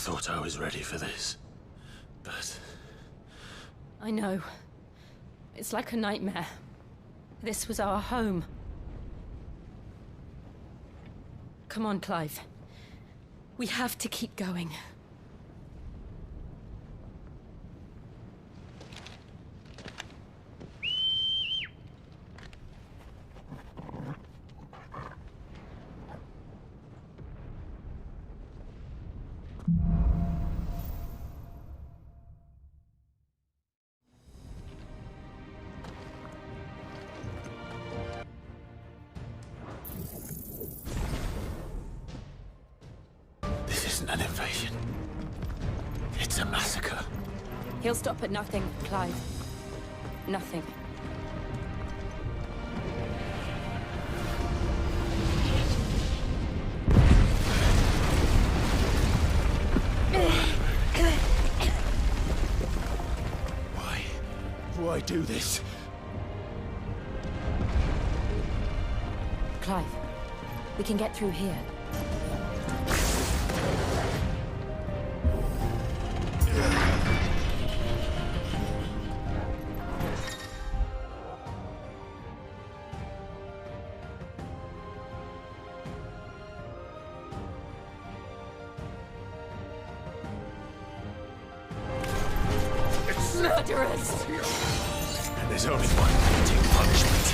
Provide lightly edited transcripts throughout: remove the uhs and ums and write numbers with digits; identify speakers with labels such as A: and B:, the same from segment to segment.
A: thought I was ready for this, but...
B: I know. It's like a nightmare. This was our home. Come on, Clive. We have to keep going.
A: An invasion. It's a massacre.
B: He'll stop at nothing, Clive. Nothing.
A: Why do this?
B: Clive, we can get through here.
A: Murderers! And there's only one fitting punishment.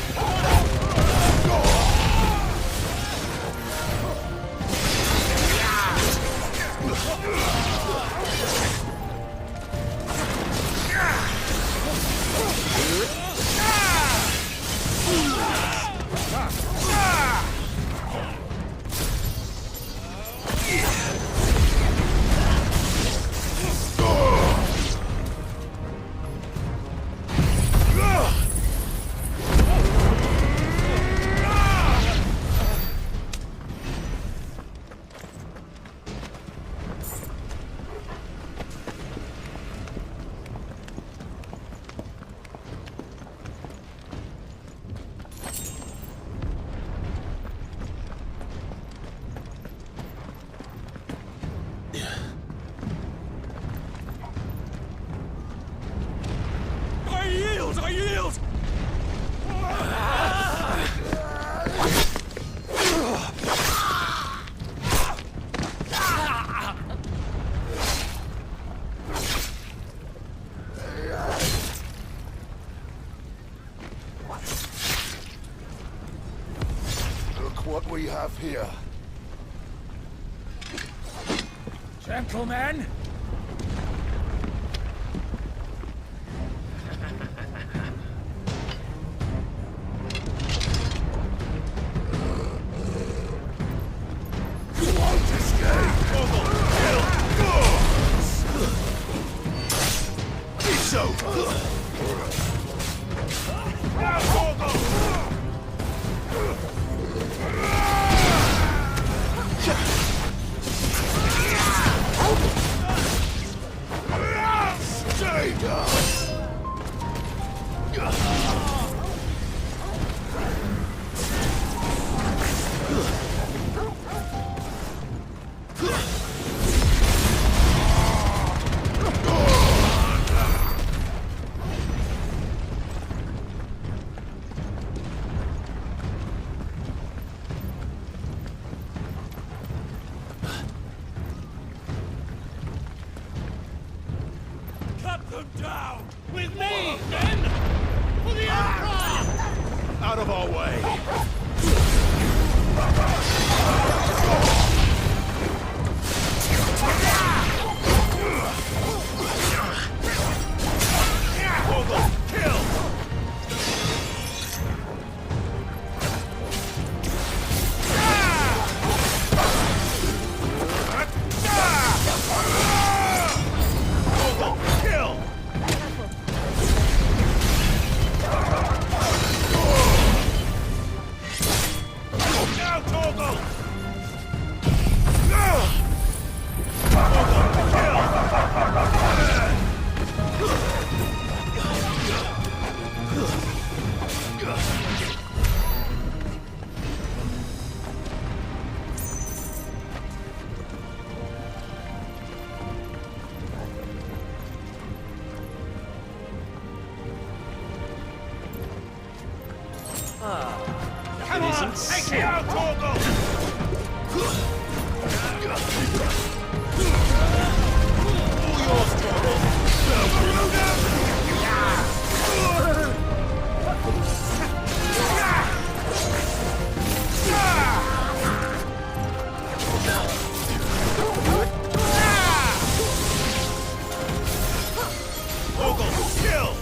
A: I yield!
C: Look what we have here.
D: Gentlemen!
A: Down! With me, then! For the Emperor! Out of our way! Take it out, Torgal! All yours, Torgal! Torgal, kill!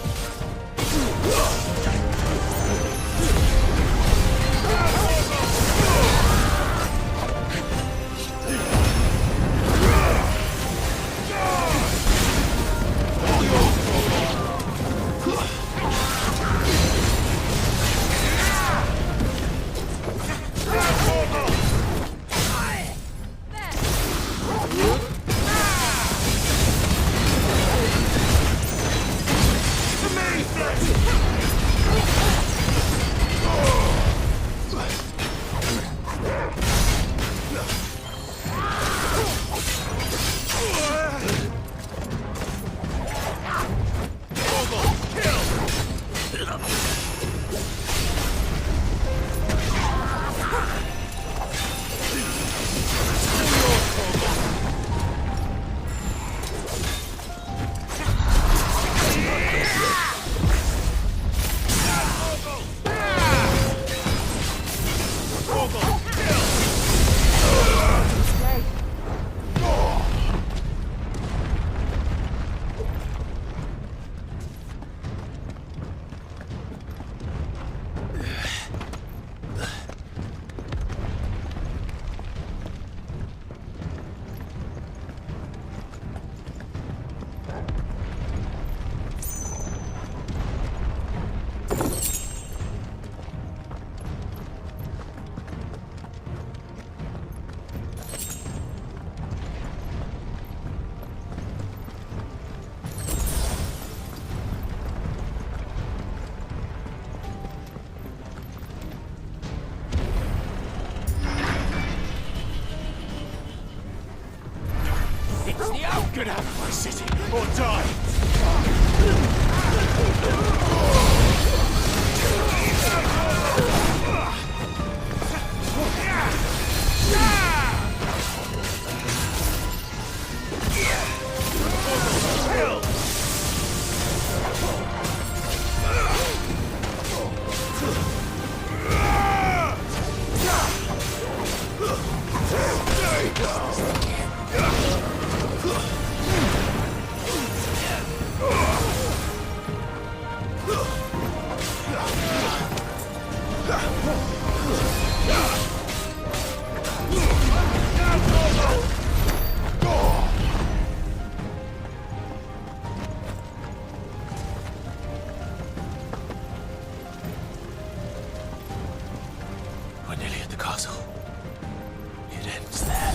A: Get out of my city, or die!
D: We're nearly at the castle. It ends there.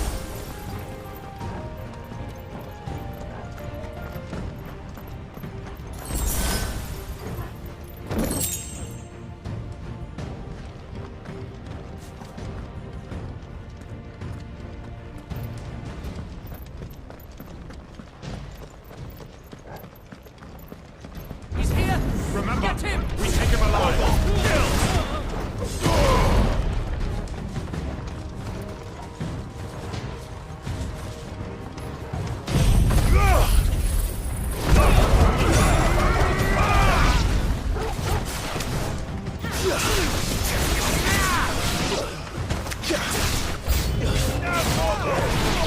B: He's here!
A: Remember,
B: Get him!
A: we take him alive! Kill!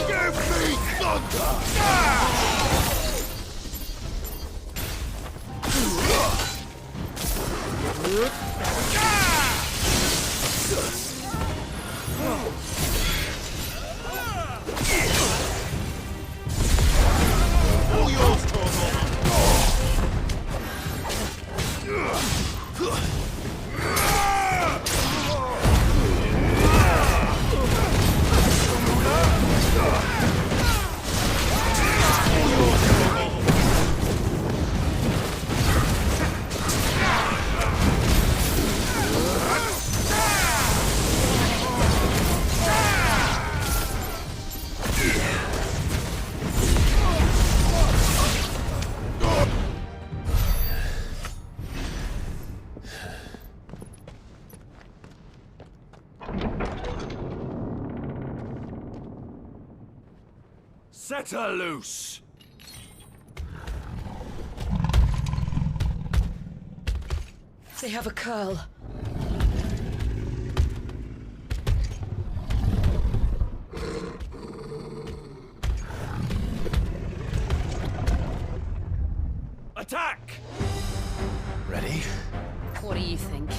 C: Give me thunder!
A: All yours, Torgal! Set her loose!
B: They have a curl.
A: Attack!
D: Ready?
B: What do you think?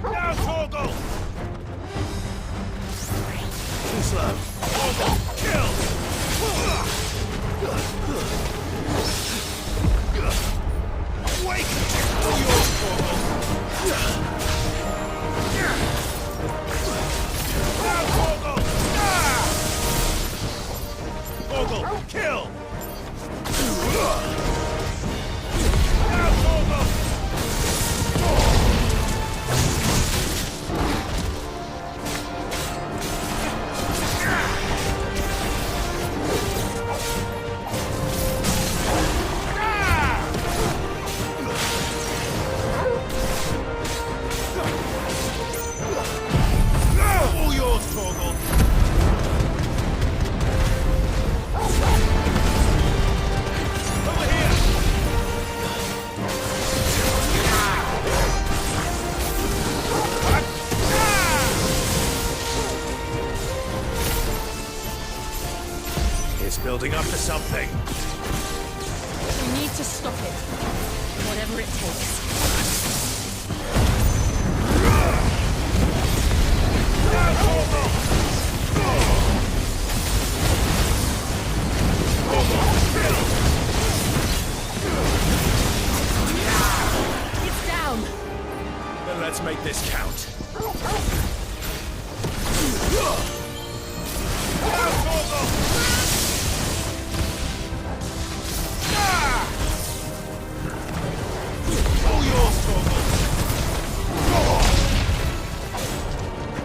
A: Now, Torgal!
D: Too slow.
A: Torgal, kill! Wait! All yours, Torgal! Now, Torgal! Torgal, kill! Now, Torgal! All yours, Torgal! Over here! It's building up to something.
B: We need to stop it. Whatever it takes.
A: Now, Torgal! Torgal, kill!
B: It's down!
A: Then let's make this count. Now, Torgal! All yours, Torgal!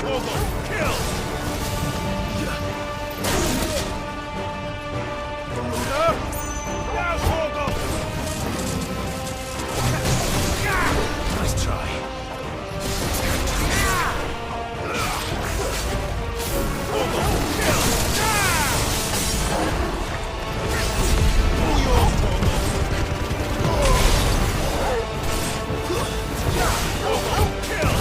A: Torgal, kill! Now, Torgal!
D: Nice try.
A: Torgal, kill! All yours, Torgal! Torgal, kill!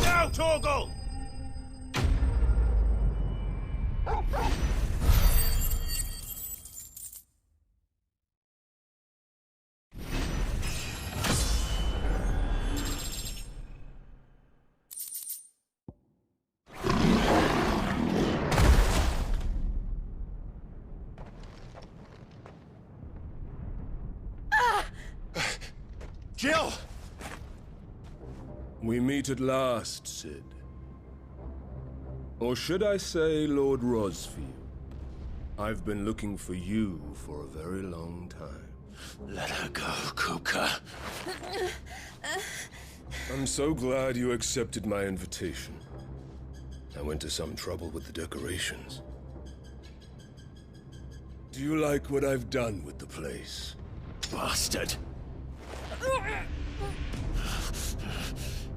A: Now, Torgal! Jill!
C: We meet at last, Cid. Or should I say, Lord Rosfield? I've been looking for you for a very long time.
D: Let her go, Kuka.
C: I'm so glad you accepted my invitation. I went to some trouble with the decorations. Do you like what I've done with the place?
D: Bastard.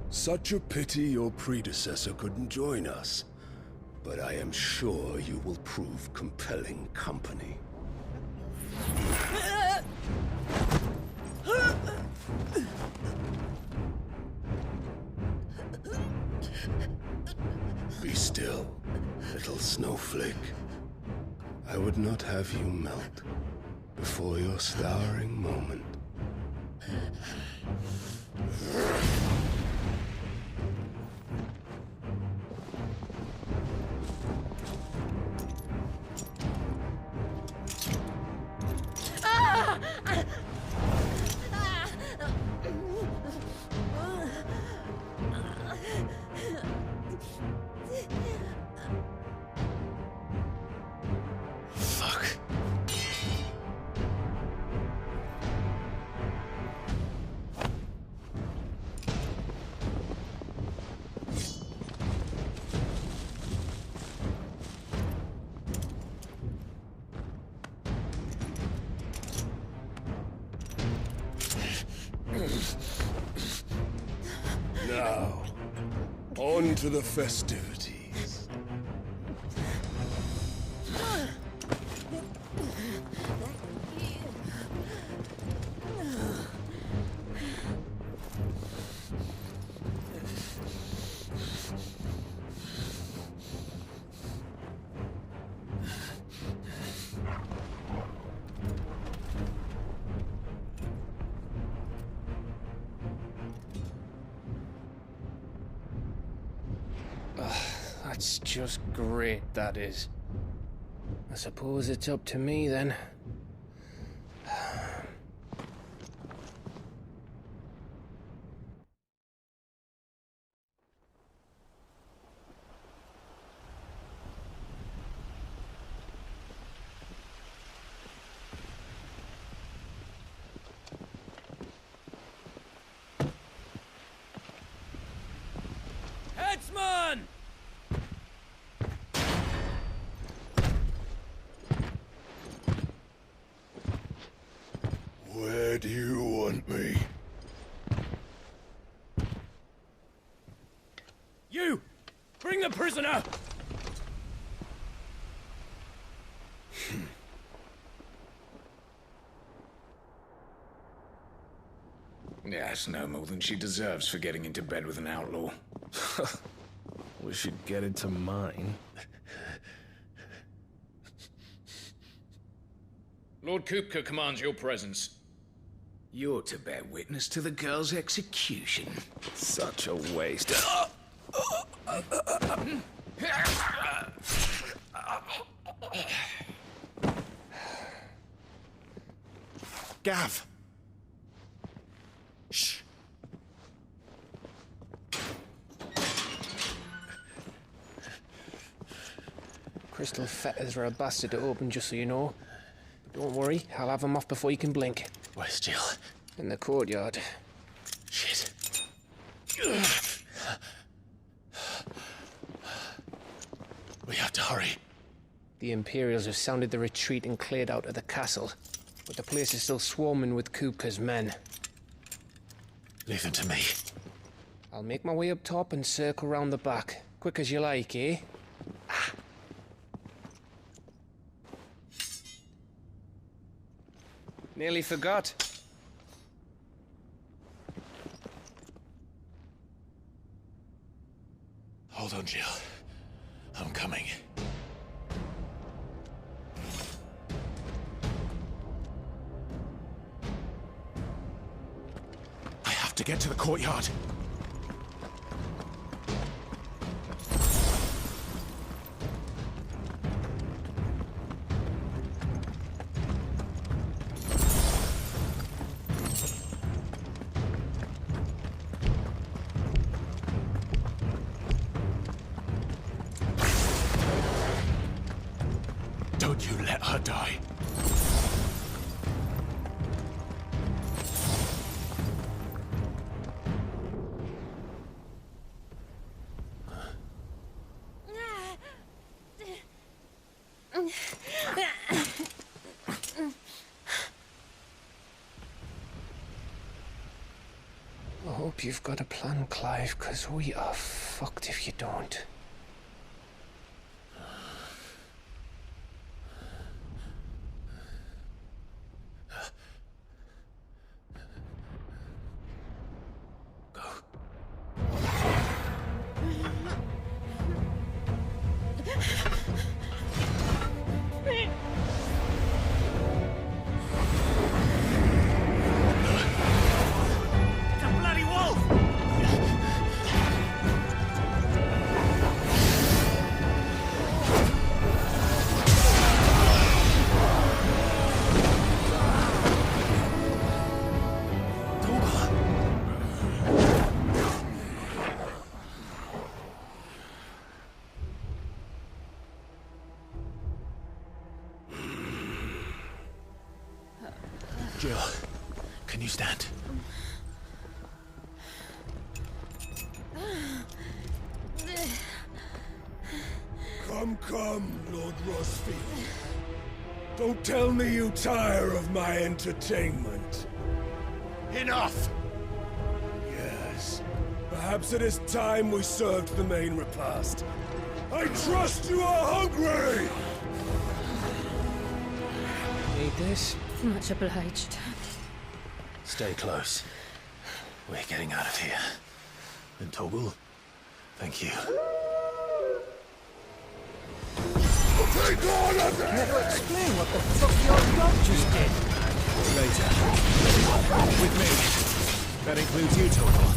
C: Such a pity your predecessor couldn't join us. But I am sure you will prove compelling company. Be still, little snowflake. I would not have you melt. before your flowering moment.
D: Fuck.
C: Now, on to the festivities.
E: That's just great, that is. I suppose it's up to me then.
A: Headsman!
C: Where do you want me?
A: You! Bring the prisoner!
F: Yeah, that's no more than she deserves for getting into bed with an outlaw.
D: We should get into mine.
F: Lord Kupka commands your presence. You're to bear witness to the girl's execution.
D: Such a waste.
A: Gav! Shh!
E: Crystal fetters are a bastard to open, just so you know. But don't worry, I'll have them off before you can blink.
D: Where's Jill?
E: In the courtyard.
D: Shit. We have to hurry.
E: The Imperials have sounded the retreat and cleared out of the castle. But the place is still swarming with Kupka's men.
D: Leave them to me.
E: I'll make my way up top and circle round the back. Quick as you like, eh? Nearly forgot.
D: Hold on, Jill. I'm coming. I have to get to the courtyard. Don't you let her die.
E: I hope you've got a plan, Clive, because we are fucked if you don't.
D: Jill, can you stand?
C: Come, Lord Rosfield. Don't tell me you tire of my entertainment.
A: Enough!
C: Yes. Perhaps it is time we served the main repast. I trust you are hungry!
E: Need this?
B: Much obliged.
D: Stay close. We're getting out of here. And Torgal, thank you.
C: Take all of them!
G: Can you explain what the fuck your god just did?
D: Later. With me. That includes you, Torgal.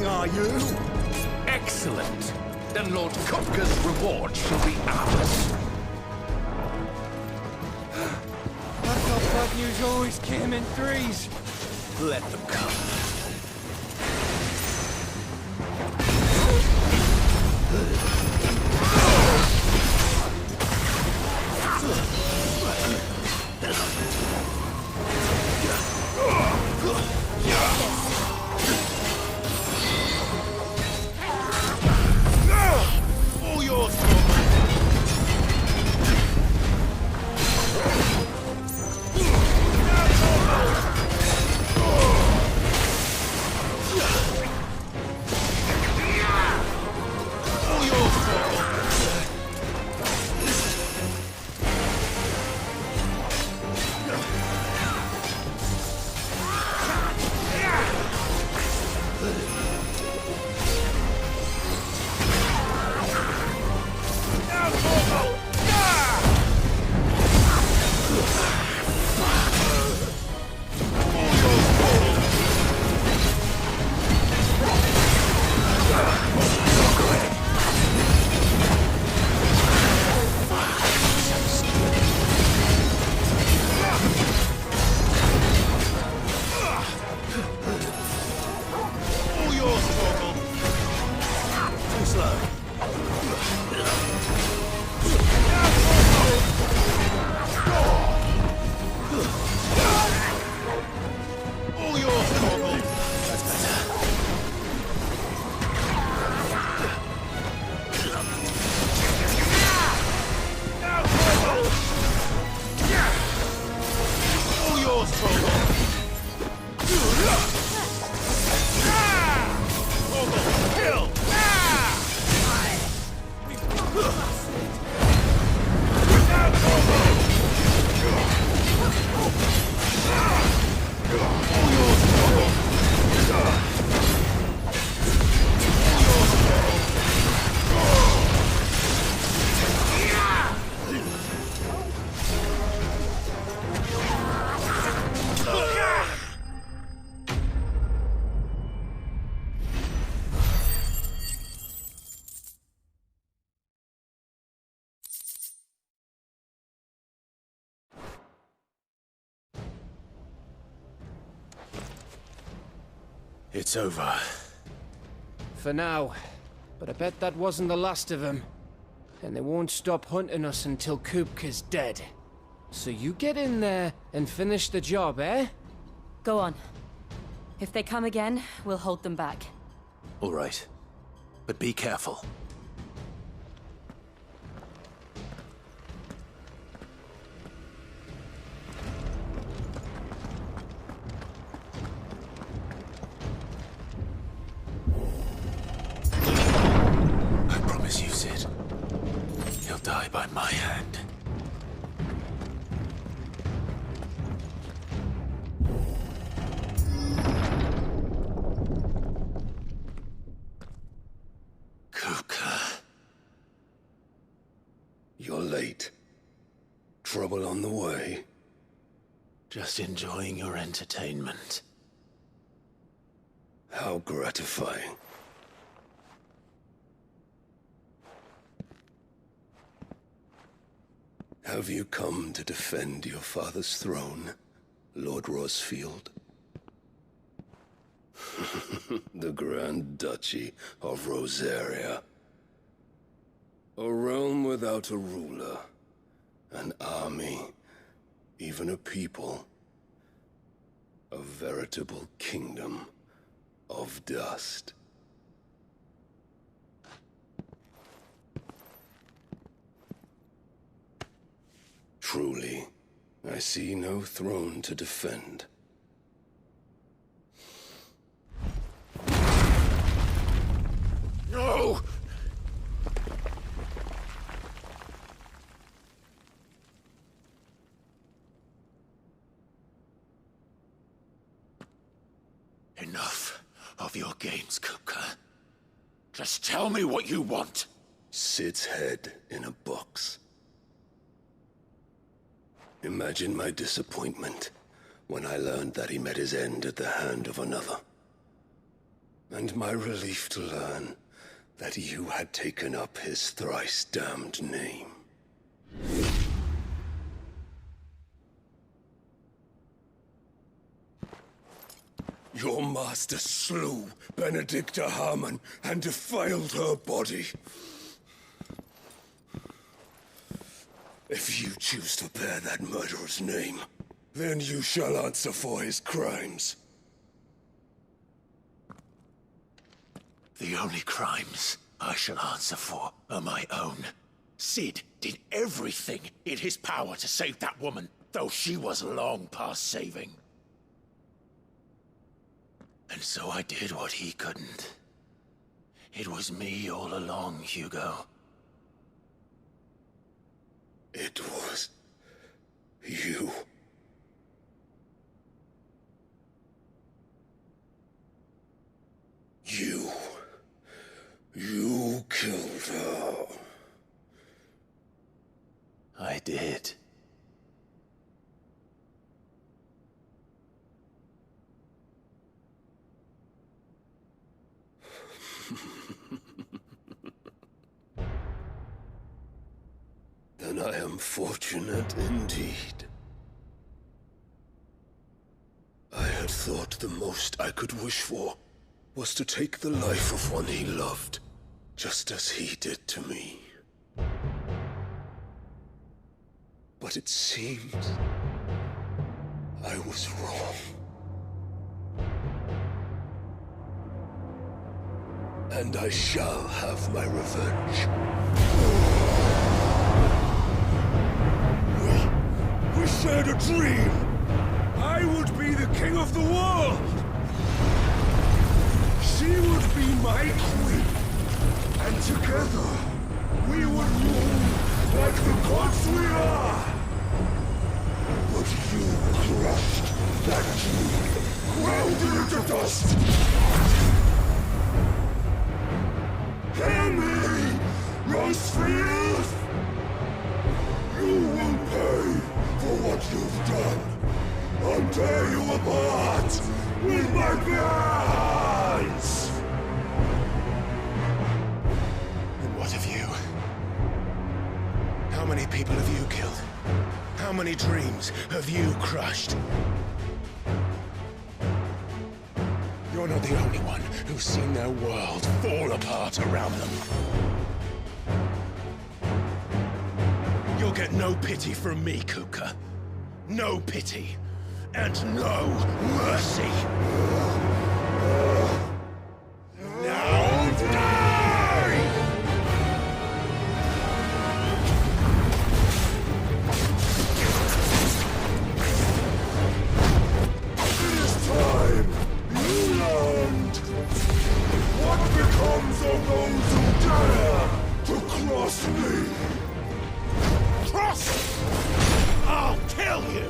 A: Are you? Excellent. Then Lord Kupka's reward shall be ours.
G: I thought bad news always came in threes.
A: Let them come.
C: Kill!
D: It's over.
E: For now. But I bet that wasn't the last of them. And they won't stop hunting us until Kupka's dead. So you get in there and finish the job, eh?
B: Go on. If they come again, we'll hold them back.
D: All right. But be careful. I promise you, Cid. He'll die by my hand. Kupka.
C: You're late. Trouble on the way?
D: Just enjoying your entertainment.
C: How gratifying. Have you come to defend your father's throne, Lord Rosfield? The Grand Duchy of Rosaria. A realm without a ruler, an army, even a people. A veritable kingdom of dust. Truly, I see no throne to defend.
D: No! Enough of your games, Kupka. Just tell me what you want.
C: Cid's head in a box. Imagine my disappointment when I learned that he met his end at the hand of another. And my relief to learn that you had taken up his thrice damned name. Your master slew Benedicta Harmon and defiled her body. If you choose to bear that murderer's name, then you shall answer for his crimes.
D: The only crimes I shall answer for are my own. Cid did everything in his power to save that woman, though she was long past saving. And so I did what he couldn't. It was me all along, Hugo.
C: It was you. You killed her.
D: I did.
C: Then I am fortunate indeed. I had thought the most I could wish for was to take the life of one he loved, just as he did to me. But it seems I was wrong. And I shall have my revenge. We shared a dream! I would be the king of the world! She would be my queen! And together, we would rule like the gods we are! But you crushed that dream, ground it into dust! Hear me, Rosfield! You will pay for what you've done. I'll tear you apart with my bare hands!
E: And what of you? How many people have you killed? How many dreams have you crushed?
C: Your
D: You're not the only one who's seen their world fall apart around them. You'll get no pity from me, Kupka. No pity. And no mercy. Now die!
C: It is time you learned what becomes of those who dare to cross me.
D: Cross! I'll kill you!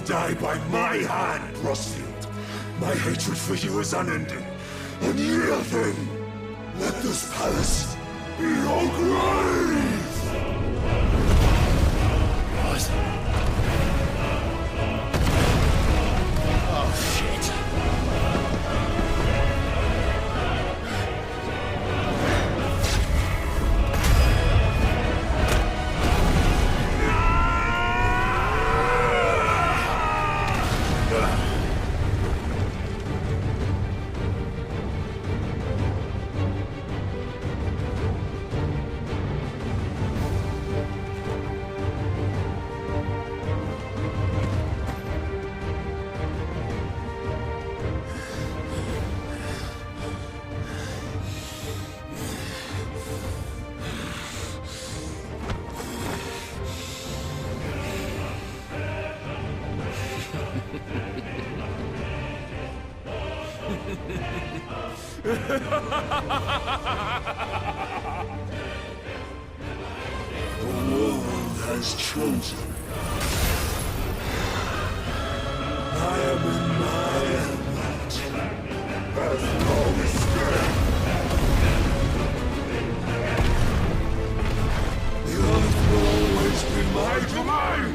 C: Die by my hand, Rosfield. My hatred for you is unending. Unyielding. Let this palace be your grave!
D: What? Oh, shit.
C: The world has chosen. I am in my element. There's no escape. The earth will always be my domain.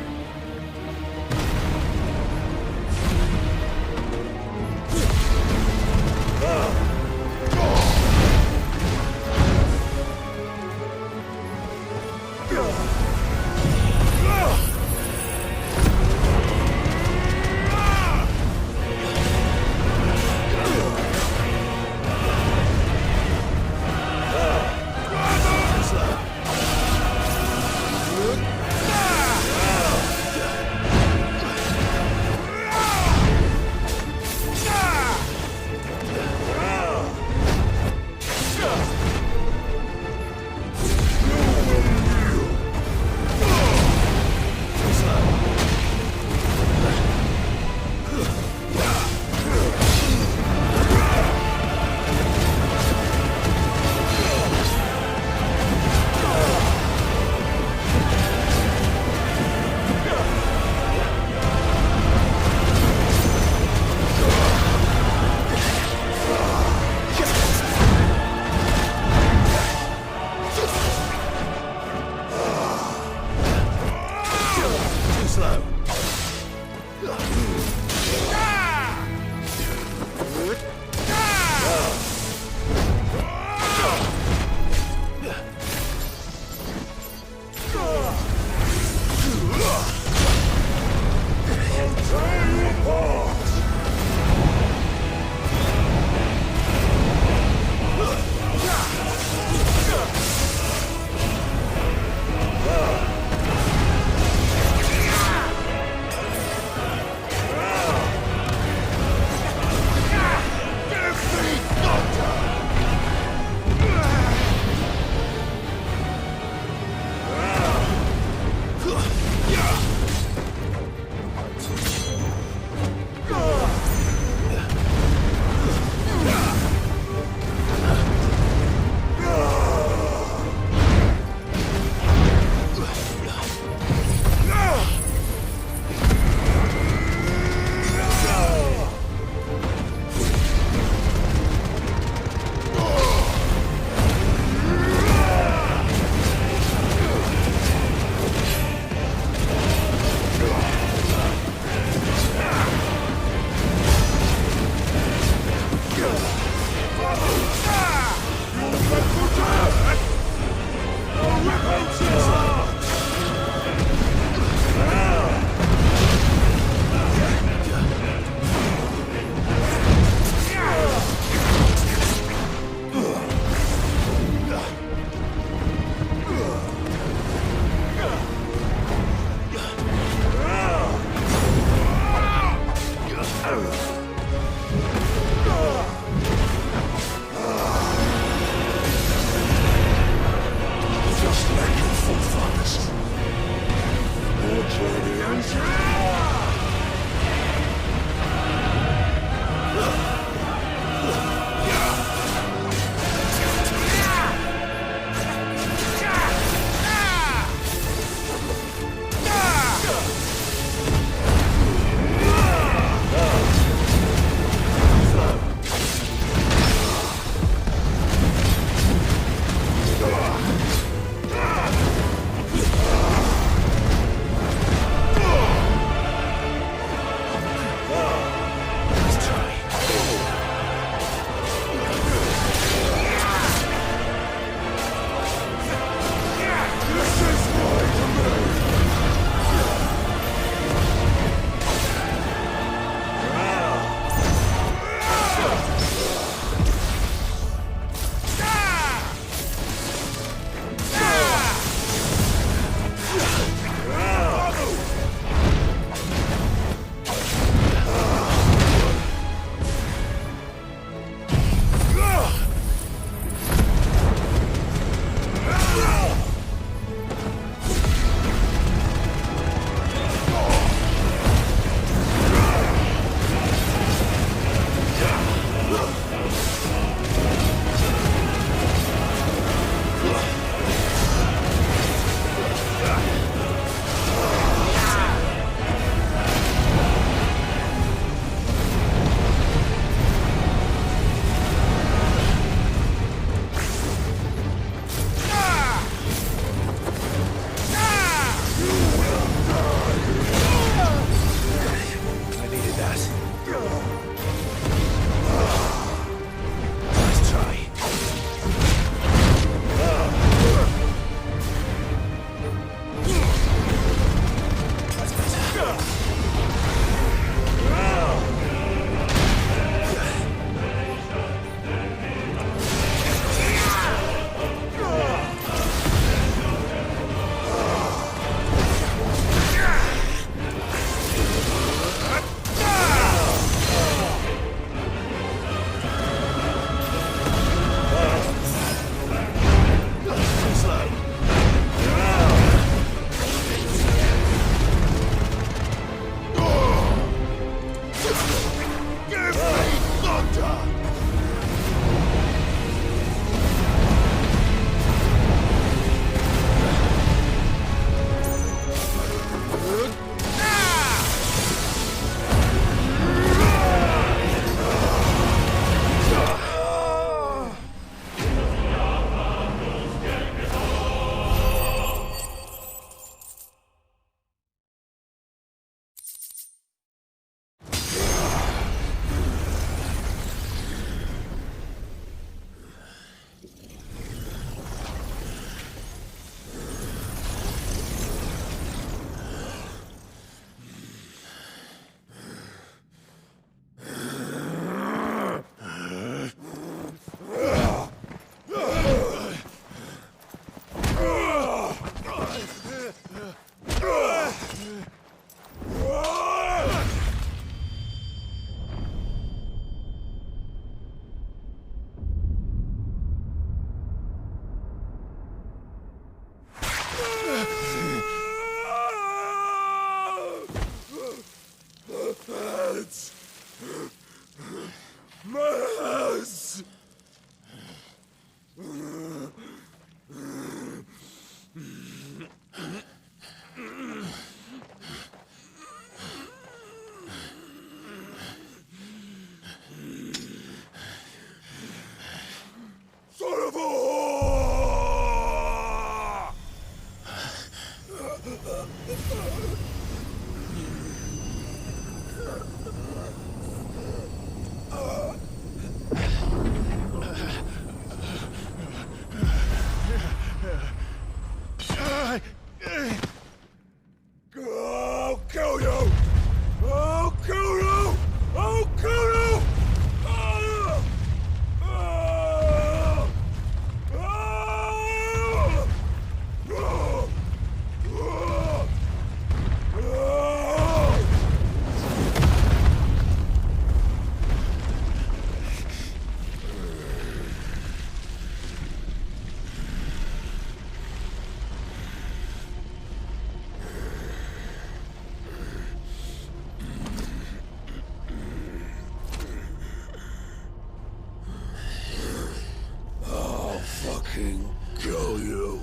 C: fucking kill you.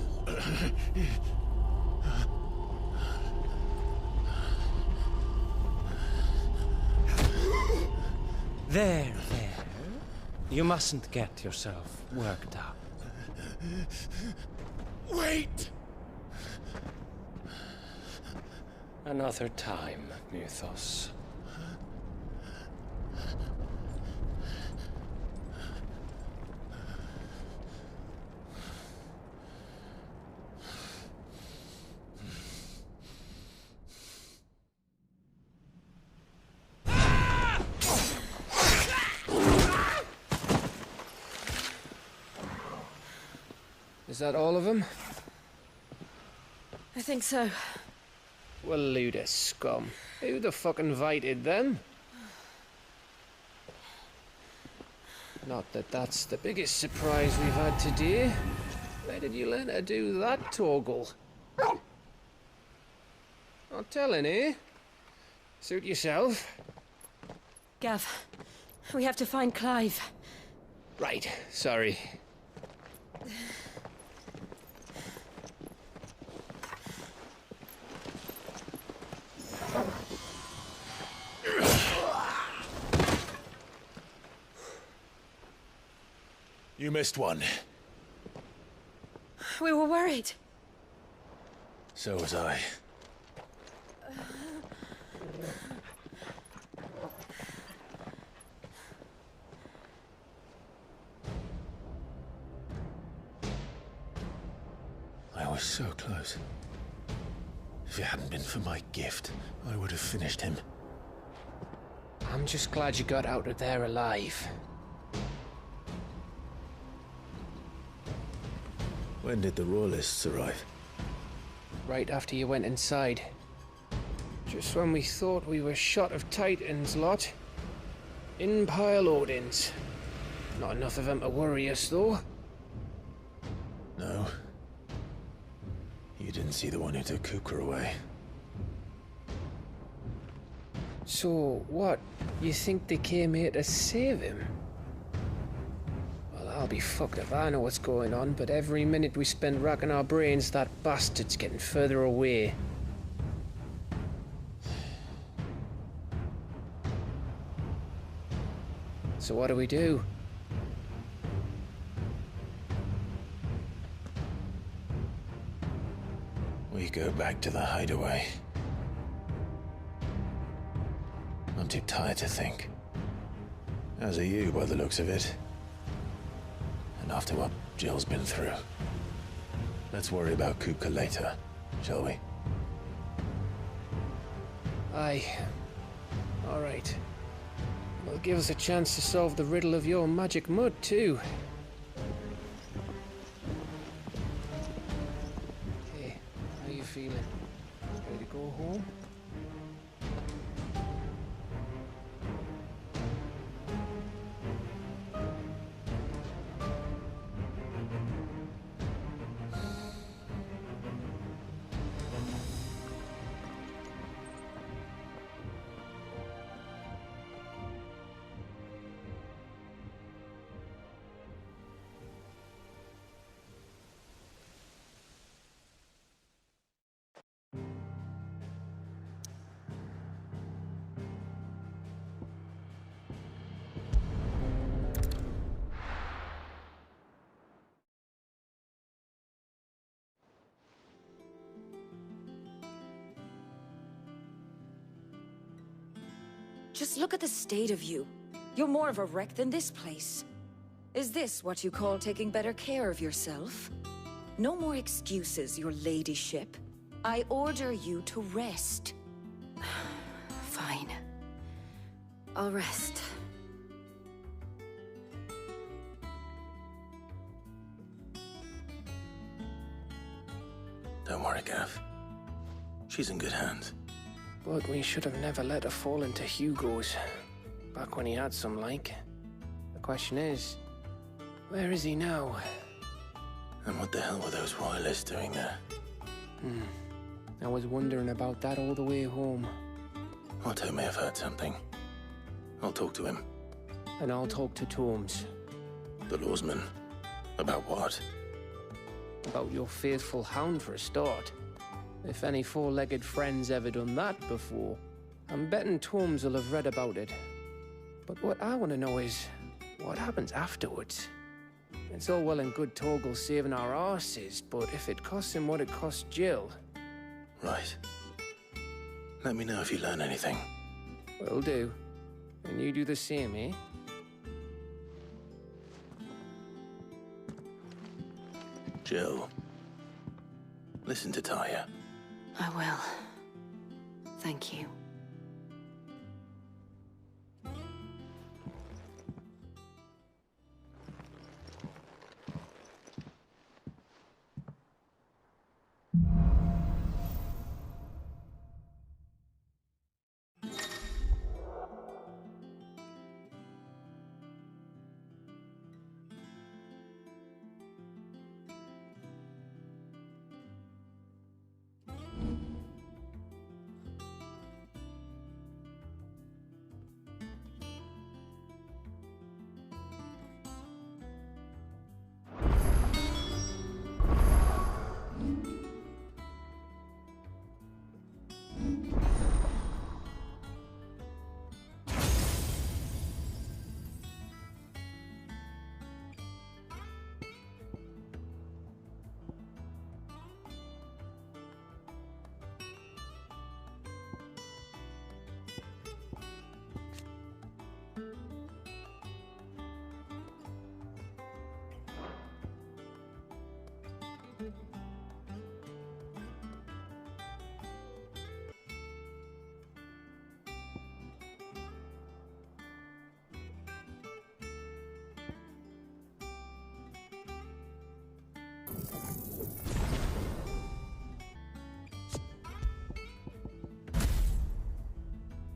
E: There. You mustn't get yourself worked up.
C: Wait!
E: Another time, Mythos. Is that all of them?
B: I think so.
E: Well, load of scum. Who the fuck invited them? Not that that's the biggest surprise we've had today. Where did you learn to do that, Torgal? Not telling, eh? Suit yourself.
B: Gav, we have to find Clive.
E: Right, sorry.
D: You missed one.
B: We were worried.
D: So was I. I was so close. If it hadn't been for my gift, I would have finished him.
E: I'm just glad you got out of there alive.
D: When did the Royalists arrive?
E: Right after you went inside. Just when we thought we were shot of Titans, lot. In pile Odins. Not enough of them to worry us, though.
D: No. You didn't see the one who took Kupka away.
E: So, what? You think they came here to save him? Well, I'll be fucked if I know what's going on, but every minute we spend racking our brains, that bastard's getting further away. So what do we do?
D: We go back to the hideaway. I'm too tired to think. As are you, by the looks of it. And after what Jill's been through. Let's worry about Kupka later, shall we?
E: Aye. All right. Well, give us a chance to solve the riddle of your magic mud, too. Hey, how you feeling? Ready to go home?
H: Just look at the state of you. You're more of a wreck than this place. Is this what you call taking better care of yourself? No more excuses, your ladyship. I order you to rest.
B: Fine. I'll rest.
D: Don't worry, Gav. She's in good hands.
E: But we should have never let her fall into Hugo's. Back when he had some like. The question is, where is he now?
D: And what the hell were those royalists doing there?
E: I was wondering about that all the way home.
D: Otto may have heard something. I'll talk to him.
E: And I'll talk to Tomes.
D: The lawsman. About what?
E: About your faithful hound for a start. If any four-legged friend's ever done that before, I'm betting Torms will have read about it. But what I want to know is, what happens afterwards? It's all well and good Torgal saving our arses, but if it costs him what it cost Jill...
D: Right. Let me know if you learn anything.
E: Will do. And you do the same, eh?
D: Jill, listen to Taya.
B: I will. Thank you.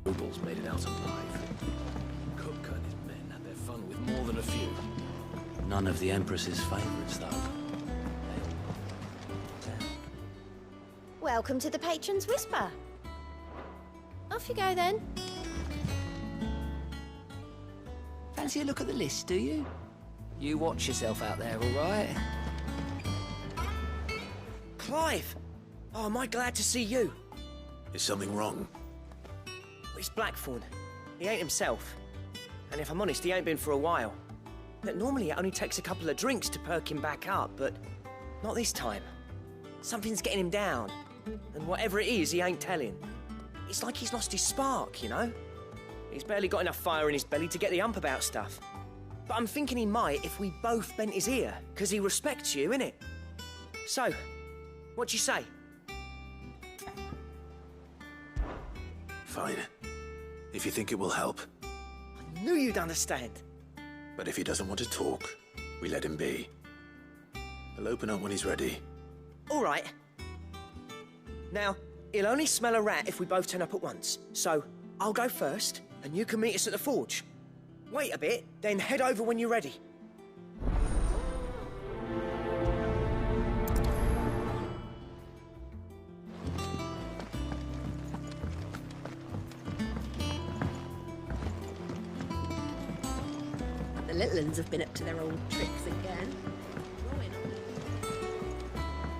D: Nobles made it out alive. Kupka and his men had their fun with more than a few. None of the Empress's favorites, though.
I: Welcome to the Patron's Whisper. Off you go, then.
J: Fancy a look at the list, do you? You watch yourself out there, all right?
K: Clive! Oh, am I glad to see you?
D: Is something wrong?
K: It's Blackthorn. He ain't himself. And if I'm honest, he ain't been for a while. But normally it only takes a couple of drinks to perk him back up, but not this time. Something's getting him down. And whatever it is, he ain't telling. It's like he's lost his spark, you know? He's barely got enough fire in his belly to get the ump about stuff. But I'm thinking he might if we both bent his ear, because he respects you, innit? So, what do you say?
D: Fine. If you think it will help.
K: I knew you'd understand.
D: But if he doesn't want to talk, we let him be. He'll open up when he's ready.
K: All right. Now, he'll only smell a rat if we both turn up at once. So, I'll go first, and you can meet us at the forge. Wait a bit, then head over when you're ready.
I: The little uns have been up to their old tricks again.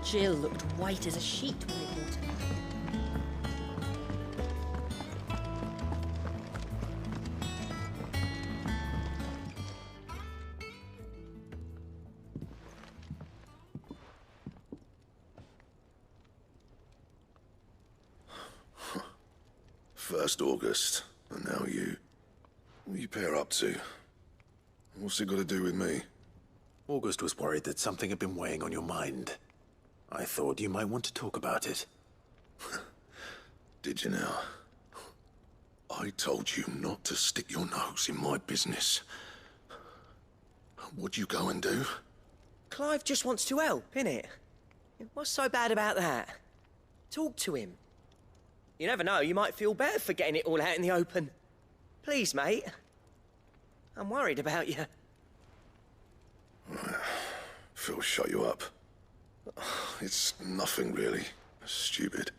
I: Jill looked white as a sheet when I brought her.
C: First August, and now you. What are you pair up to? What's it got to do with me?
D: August was worried that something had been weighing on your mind. I thought you might want to talk about it.
C: Did you now? I told you not to stick your nose in my business. What'd you go and do?
K: Clive just wants to help, innit? What's so bad about that? Talk to him. You never know, you might feel better for getting it all out in the open. Please, mate. I'm worried about you.
C: Phil shut you up. It's nothing, really. Stupid.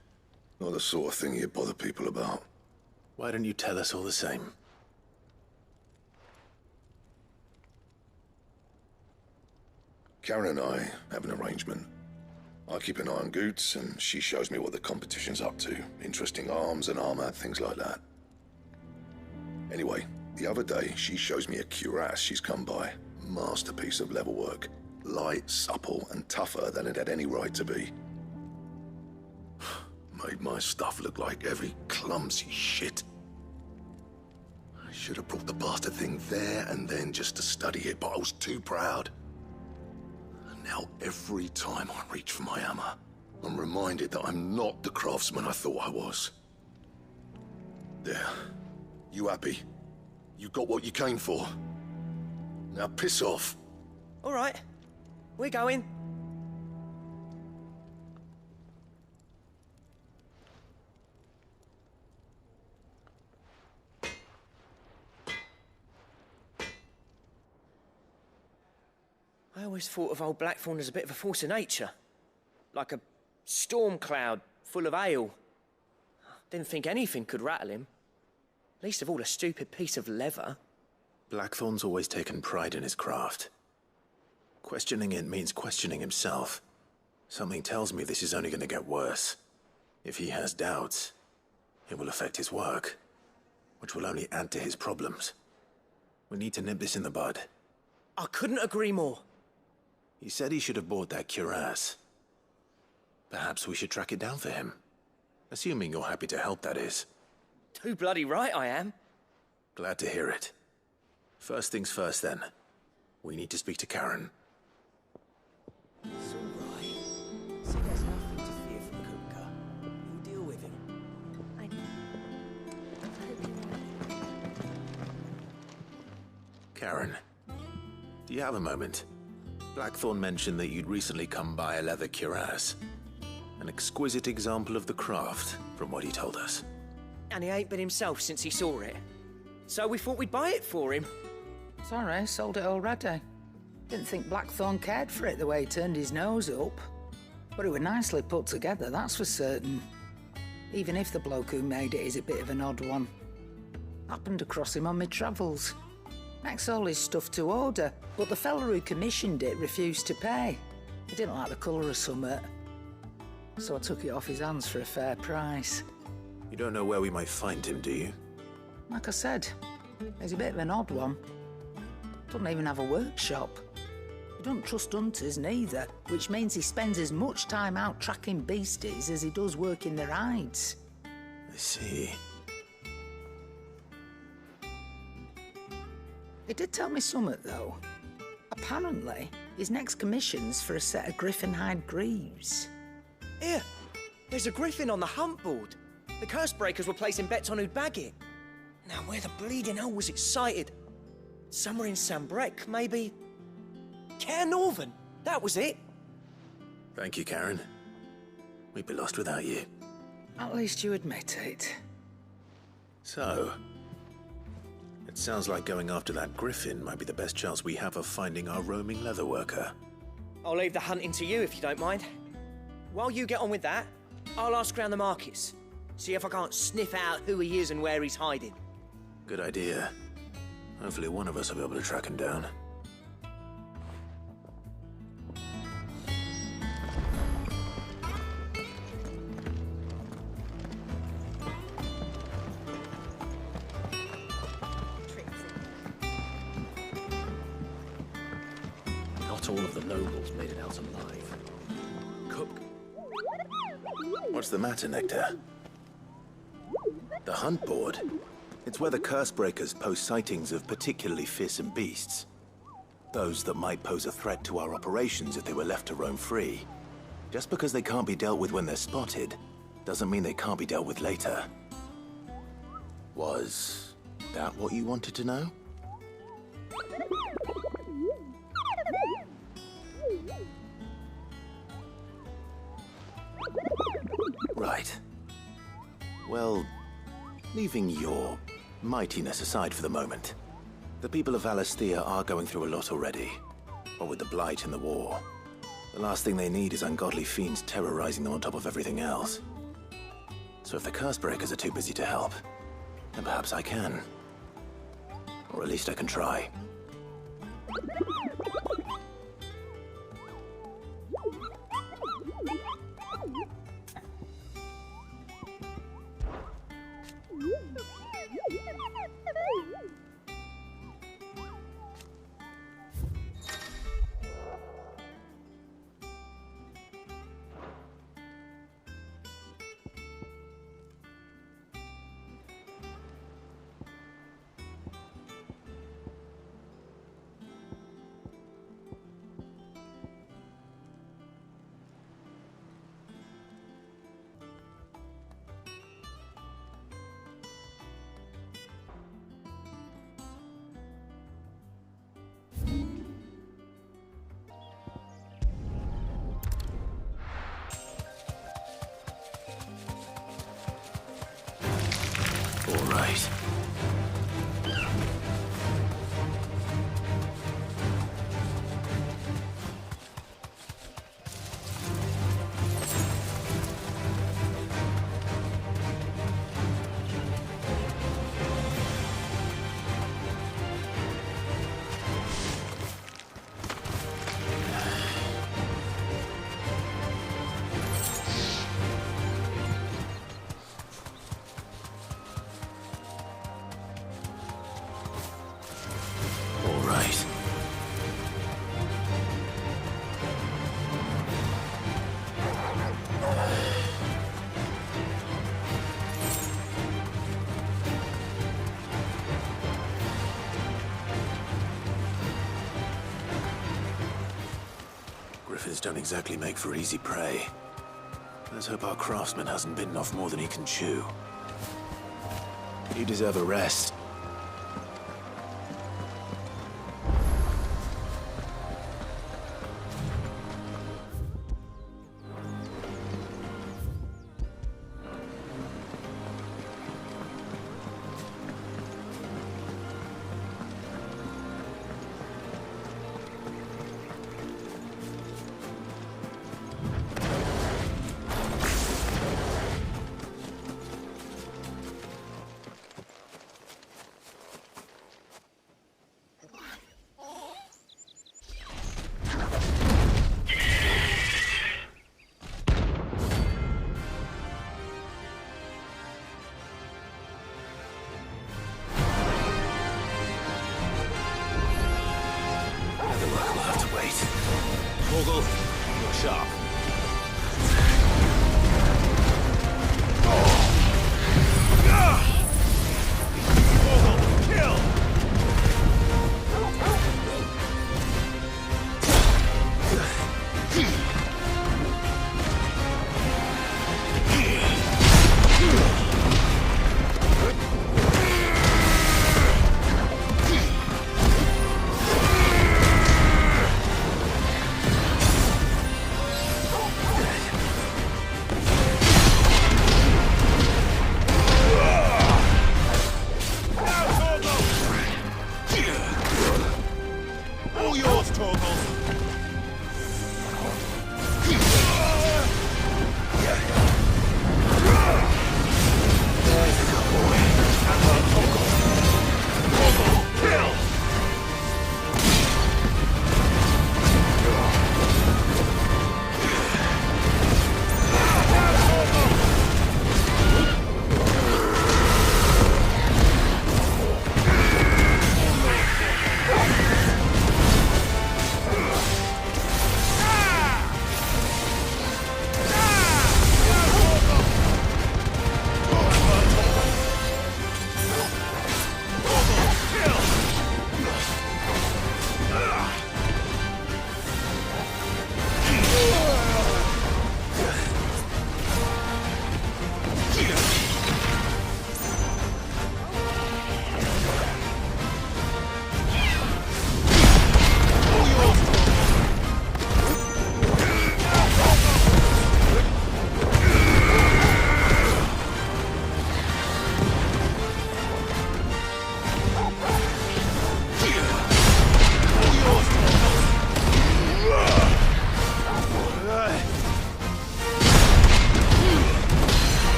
C: Not the sort of thing you bother people about.
D: Why don't you tell us all the same?
C: Karen and I have an arrangement. I keep an eye on Goots, and she shows me what the competition's up to. Interesting arms and armor, things like that. Anyway, the other day, she shows me a cuirass she's come by. Masterpiece of level work. Light, supple, and tougher than it had any right to be. Made my stuff look like heavy, clumsy shit. I should have brought the bastard thing there and then just to study it, but I was too proud. And now every time I reach for my hammer, I'm reminded that I'm not the craftsman I thought I was. There. You happy? You got what you came for. Now piss off.
K: All right. We're going. I always thought of old Blackthorn as a bit of a force of nature. Like a storm cloud full of ale. Didn't think anything could rattle him. Least of all a stupid piece of leather.
D: Blackthorn's always taken pride in his craft. Questioning it means questioning himself. Something tells me this is only going to get worse. If he has doubts, it will affect his work, which will only add to his problems. We need to nip this in the bud.
K: I couldn't agree more.
D: He said he should have bought that cuirass. Perhaps we should track it down for him. Assuming you're happy to help, that is.
K: Too bloody right I am.
D: Glad to hear it. First things first, then. We need to speak to Karen.
J: It's all right. See, there's nothing to fear from Kupka. You'll deal with him.
I: I hope you're right.
D: Karen, do you have a moment? Blackthorn mentioned that you'd recently come by a leather cuirass. An exquisite example of the craft, from what he told us.
K: And he ain't been himself since he saw it. So we thought we'd buy it for him.
L: Sorry, sold it already. Didn't think Blackthorn cared for it the way he turned his nose up. But it was nicely put together, that's for certain. Even if the bloke who made it is a bit of an odd one. Happened across him on my travels. Makes all his stuff to order, but the fella who commissioned it refused to pay. He didn't like the colour of summit. So I took it off his hands for a fair price.
D: You don't know where we might find him, do you?
L: Like I said, he's a bit of an odd one. Doesn't even have a workshop. He don't trust hunters neither, which means he spends as much time out tracking beasties as he does working their hides.
D: I see.
L: He did tell me something, though. Apparently, his next commission's for a set of griffin hide greaves.
K: Here, there's a griffin on the hunt board. The Cursebreakers were placing bets on who'd bag it. Now, where the bleeding hell was it sighted? Somewhere in Sambrec, maybe? Caer Northern, that was it.
D: Thank you, Karen. We'd be lost without you.
L: At least you admit it.
D: So, it sounds like going after that griffin might be the best chance we have of finding our roaming leatherworker.
K: I'll leave the hunting to you if you don't mind. While you get on with that, I'll ask around the markets. See if I can't sniff out who he is and where he's hiding.
D: Good idea. Hopefully one of us will be able to track him down.
M: Not all of the nobles made it out alive.
D: What's the matter, Nectar? The hunt board? It's where the Cursebreakers post sightings of particularly fearsome beasts. Those that might pose a threat to our operations if they were left to roam free. Just because they can't be dealt with when they're spotted, doesn't mean they can't be dealt with later. Was that what you wanted to know? Right. Well, leaving your mightiness aside for the moment, the people of Valisthea are going through a lot already. What with the Blight and the war. The last thing they need is ungodly fiends terrorizing them on top of everything else. So if the Cursebreakers are too busy to help, then perhaps I can. Or at least I can try. right. Griffins don't exactly make for easy prey. Let's hope our craftsman hasn't bitten off more than he can chew. You deserve a rest. Morgul, you're sharp. Morgul, kill!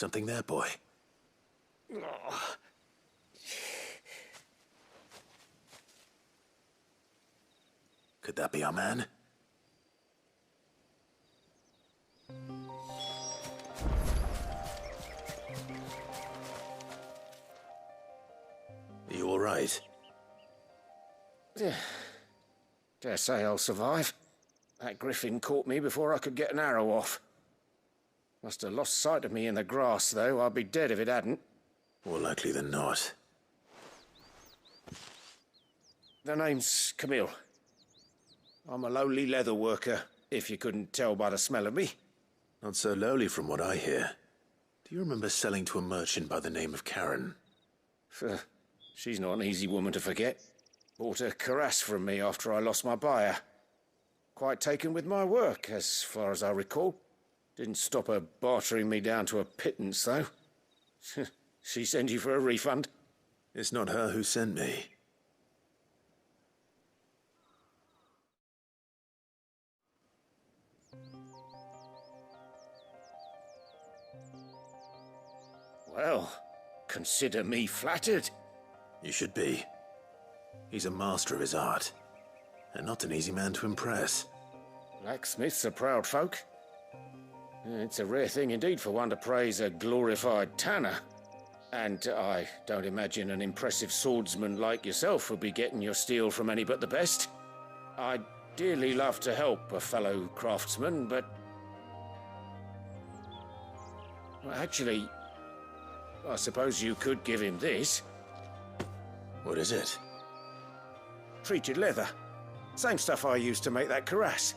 D: Something there, boy? Could that be our man? Are you all right?
E: Dare say I'll survive. That griffin caught me before I could get an arrow off. Must have lost sight of me in the grass, though. I'd be dead if it hadn't.
D: More likely than not.
E: The name's Camille. I'm a lowly leather worker, if you couldn't tell by the smell of me.
D: Not so lowly from what I hear. Do you remember selling to a merchant by the name of Karen?
E: She's not an easy woman to forget. Bought a cuirass from me after I lost my buyer. Quite taken with my work, as far as I recall. Didn't stop her bartering me down to a pittance, though. She sent you for a refund?
D: It's not her who sent me.
E: Well, consider me flattered.
D: You should be. He's a master of his art, and not an easy man to impress.
E: Blacksmiths are proud folk. It's a rare thing indeed for one to praise a glorified tanner. And I don't imagine an impressive swordsman like yourself would be getting your steel from any but the best. I'd dearly love to help a fellow craftsman, but... well, actually, I suppose you could give him this.
D: What is it?
E: Treated leather. Same stuff I used to make that cuirass.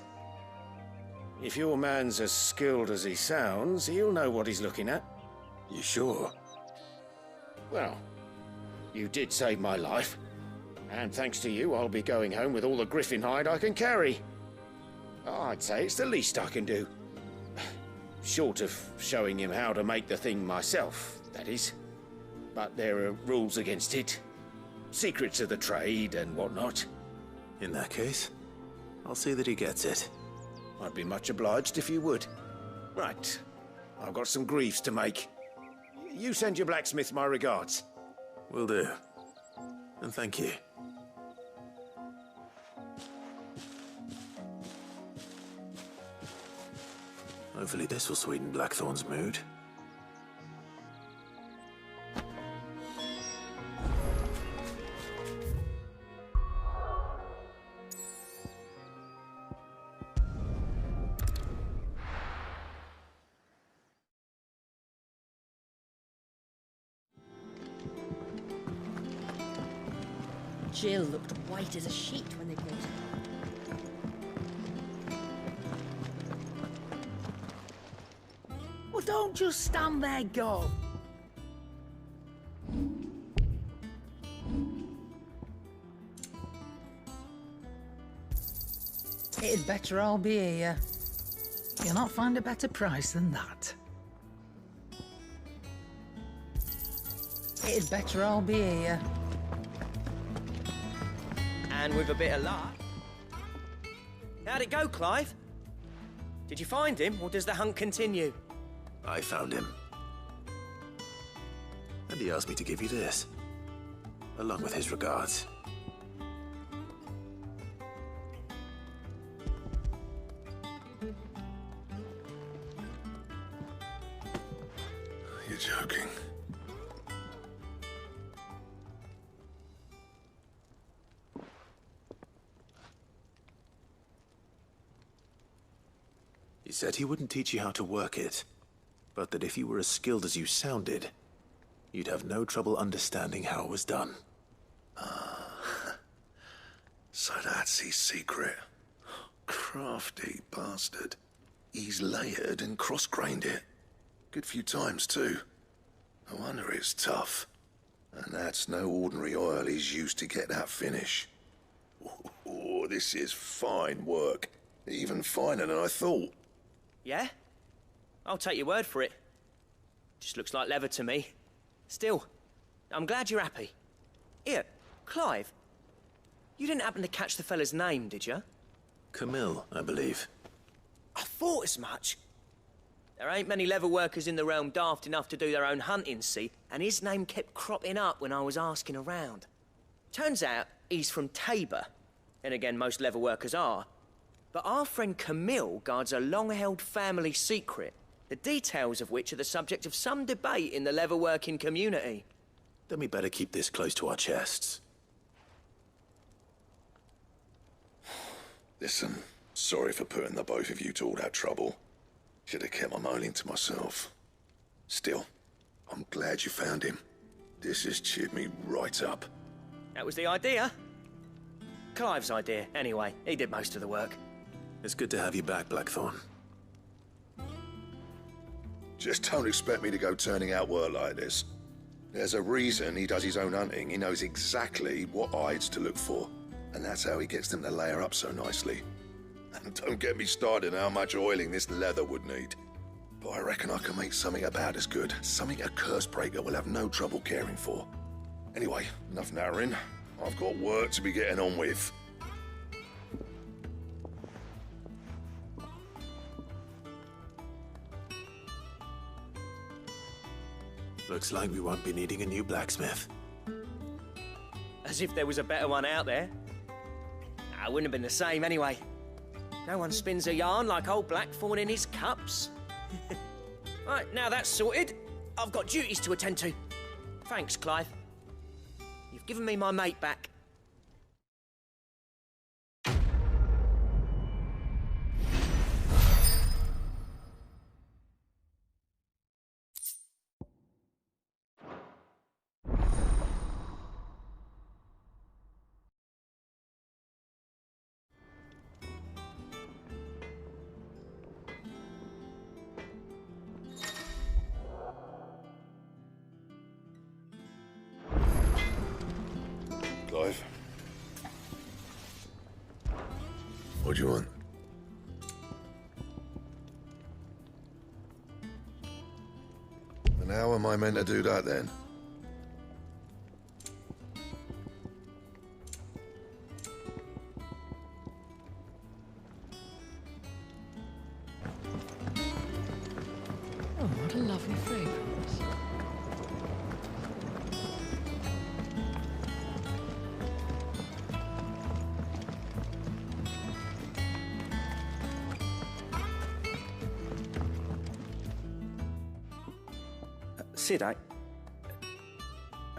E: If your man's as skilled as he sounds, he'll know what he's looking at.
D: You sure?
E: Well, you did save my life. And thanks to you, I'll be going home with all the griffin hide I can carry. I'd say it's the least I can do. Short of showing him how to make the thing myself, that is. But there are rules against it. Secrets of the trade and whatnot.
D: In that case, I'll see that he gets it.
E: I'd be much obliged if you would. Right. I've got some greaves to make. You send your blacksmith my regards.
D: Will do. And thank you. Hopefully this will sweeten Blackthorn's mood.
I: Jill looked white as a sheet when they brought her.
L: Well, don't just stand there, go. It'd better all be here. You'll not find a better price than that. It'd better all be here.
K: And with a bit of luck... How'd it go, Clive? Did you find him, or does the hunt continue?
D: I found him. And he asked me to give you this, along with his regards.
C: You're joking.
D: He said he wouldn't teach you how to work it, but that if you were as skilled as you sounded, you'd have no trouble understanding how it was done.
C: So that's his secret. Crafty bastard. He's layered and cross-grained it. Good few times, too. No wonder it's tough. And that's no ordinary oil he's used to get that finish. Oh, this is fine work. Even finer than I thought.
K: Yeah? I'll take your word for it. Just looks like leather to me. Still, I'm glad you're happy. Here, Clive. You didn't happen to catch the fella's name, did you?
D: Camille, I believe.
K: I thought as much. There ain't many leather workers in the realm daft enough to do their own hunting, see? And his name kept cropping up when I was asking around. Turns out he's from Tabor. And again, most leather workers are. But our friend Camille guards a long-held family secret, the details of which are the subject of some debate in the leather-working community.
D: Then we better keep this close to our chests.
C: Listen, sorry for putting the both of you to all that trouble. Should have kept my moaning to myself. Still, I'm glad you found him. This has cheered me right up.
K: That was the idea. Clive's idea, anyway. He did most of the work.
D: It's good to have you back, Blackthorn.
C: Just don't expect me to go turning out work like this. There's a reason he does his own hunting. He knows exactly what hides to look for. And that's how he gets them to layer up so nicely. And don't get me started on how much oiling this leather would need. But I reckon I can make something about as good. Something a Cursebreaker will have no trouble caring for. Anyway, enough narrowing. I've got work to be getting on with.
D: Looks like we won't be needing a new blacksmith.
K: As if there was a better one out there. It wouldn't have been the same anyway. No one spins a yarn like old Blackthorn in his cups. Right, now that's sorted, I've got duties to attend to. Thanks, Clive. You've given me my mate back.
C: Clive? What do you want? And how am I meant to do that then?
N: Oh, what a lovely fragrance.
O: Cid, I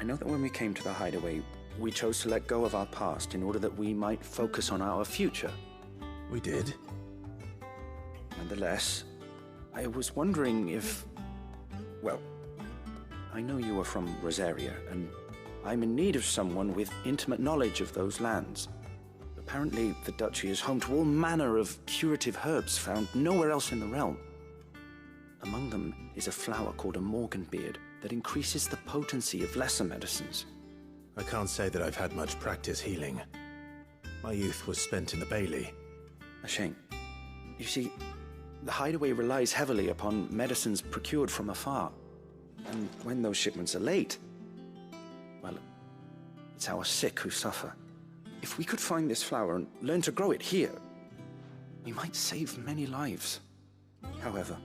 O: know that when we came to the hideaway, we chose to let go of our past in order that we might focus on our future.
D: We did.
O: Nonetheless, I was wondering if... Well, I know you are from Rosaria, and I'm in need of someone with intimate knowledge of those lands. Apparently, the Duchy is home to all manner of curative herbs found nowhere else in the realm. Among them is a flower called a Morganbeard that increases the potency of lesser medicines.
D: I can't say that I've had much practice healing. My youth was spent in the Bailey.
O: A shame. You see, the hideaway relies heavily upon medicines procured from afar. And when those shipments are late, well, it's our sick who suffer. If we could find this flower and learn to grow it here, we might save many lives. However,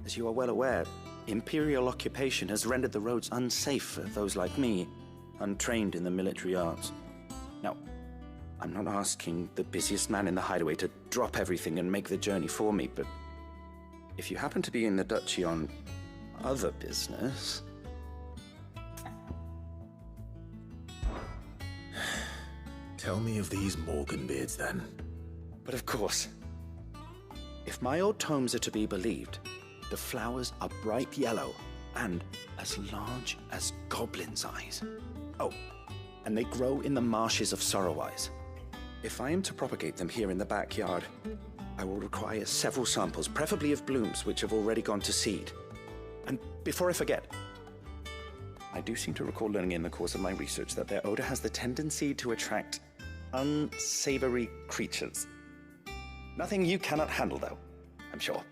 O: as you are well aware, Imperial occupation has rendered the roads unsafe for those like me, untrained in the military arts. Now, I'm not asking the busiest man in the hideaway to drop everything and make the journey for me, but if you happen to be in the Duchy on other business...
D: Tell me of these Morganbeards, then.
O: But of course. If my old tomes are to be believed, the flowers are bright yellow and as large as goblins' eyes. Oh, and they grow in the marshes of Sorrowwise. If I am to propagate them here in the backyard, I will require several samples, preferably of blooms which have already gone to seed. And before I forget, I do seem to recall learning in the course of my research that their odor has the tendency to attract unsavory creatures. Nothing you cannot handle, though, I'm sure.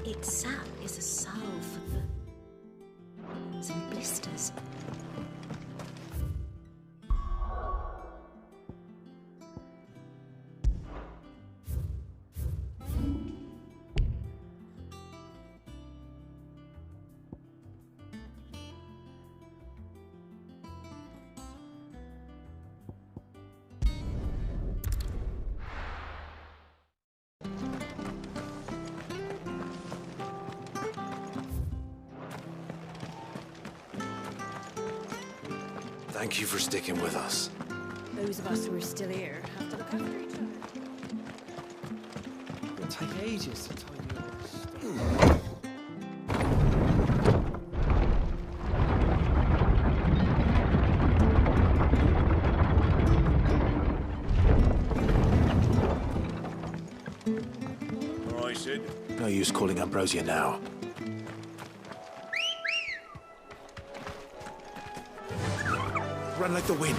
I: Its sap is a salve for the...
N: Thank you for sticking with us.
I: Those of us who are still here have to look after each other.
O: It'll take ages to tidy all this stuff.
D: All right, Sid. No use calling Ambrosia now. Run like the wind.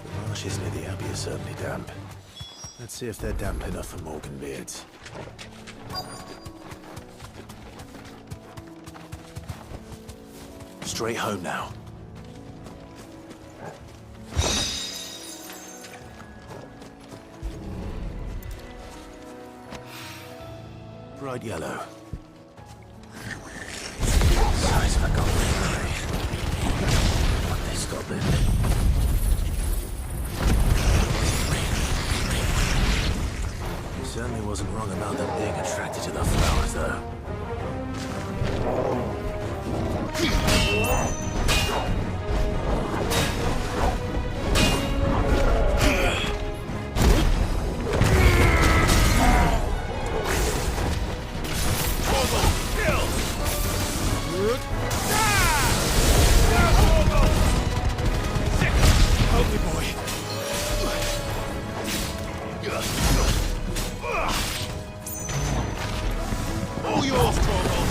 D: The marshes near the Abbey are certainly damp. Let's see if they're damp enough for Morganbeards. Straight home now. Bright yellow. Size of a goblin, eh? What this goblin? He certainly wasn't wrong about them being attracted to the flowers, though. All yours, Torvald!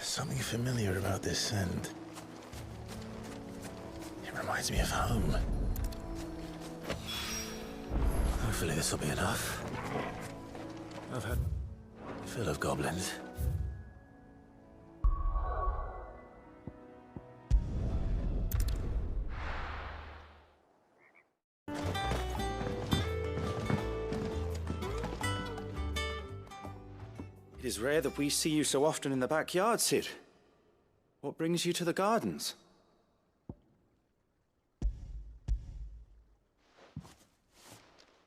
D: Something familiar about this scent. It reminds me of home. Hopefully this will be enough. I've had fill of goblins.
O: It is rare that we see you so often in the backyard, Cid. What brings you to the gardens?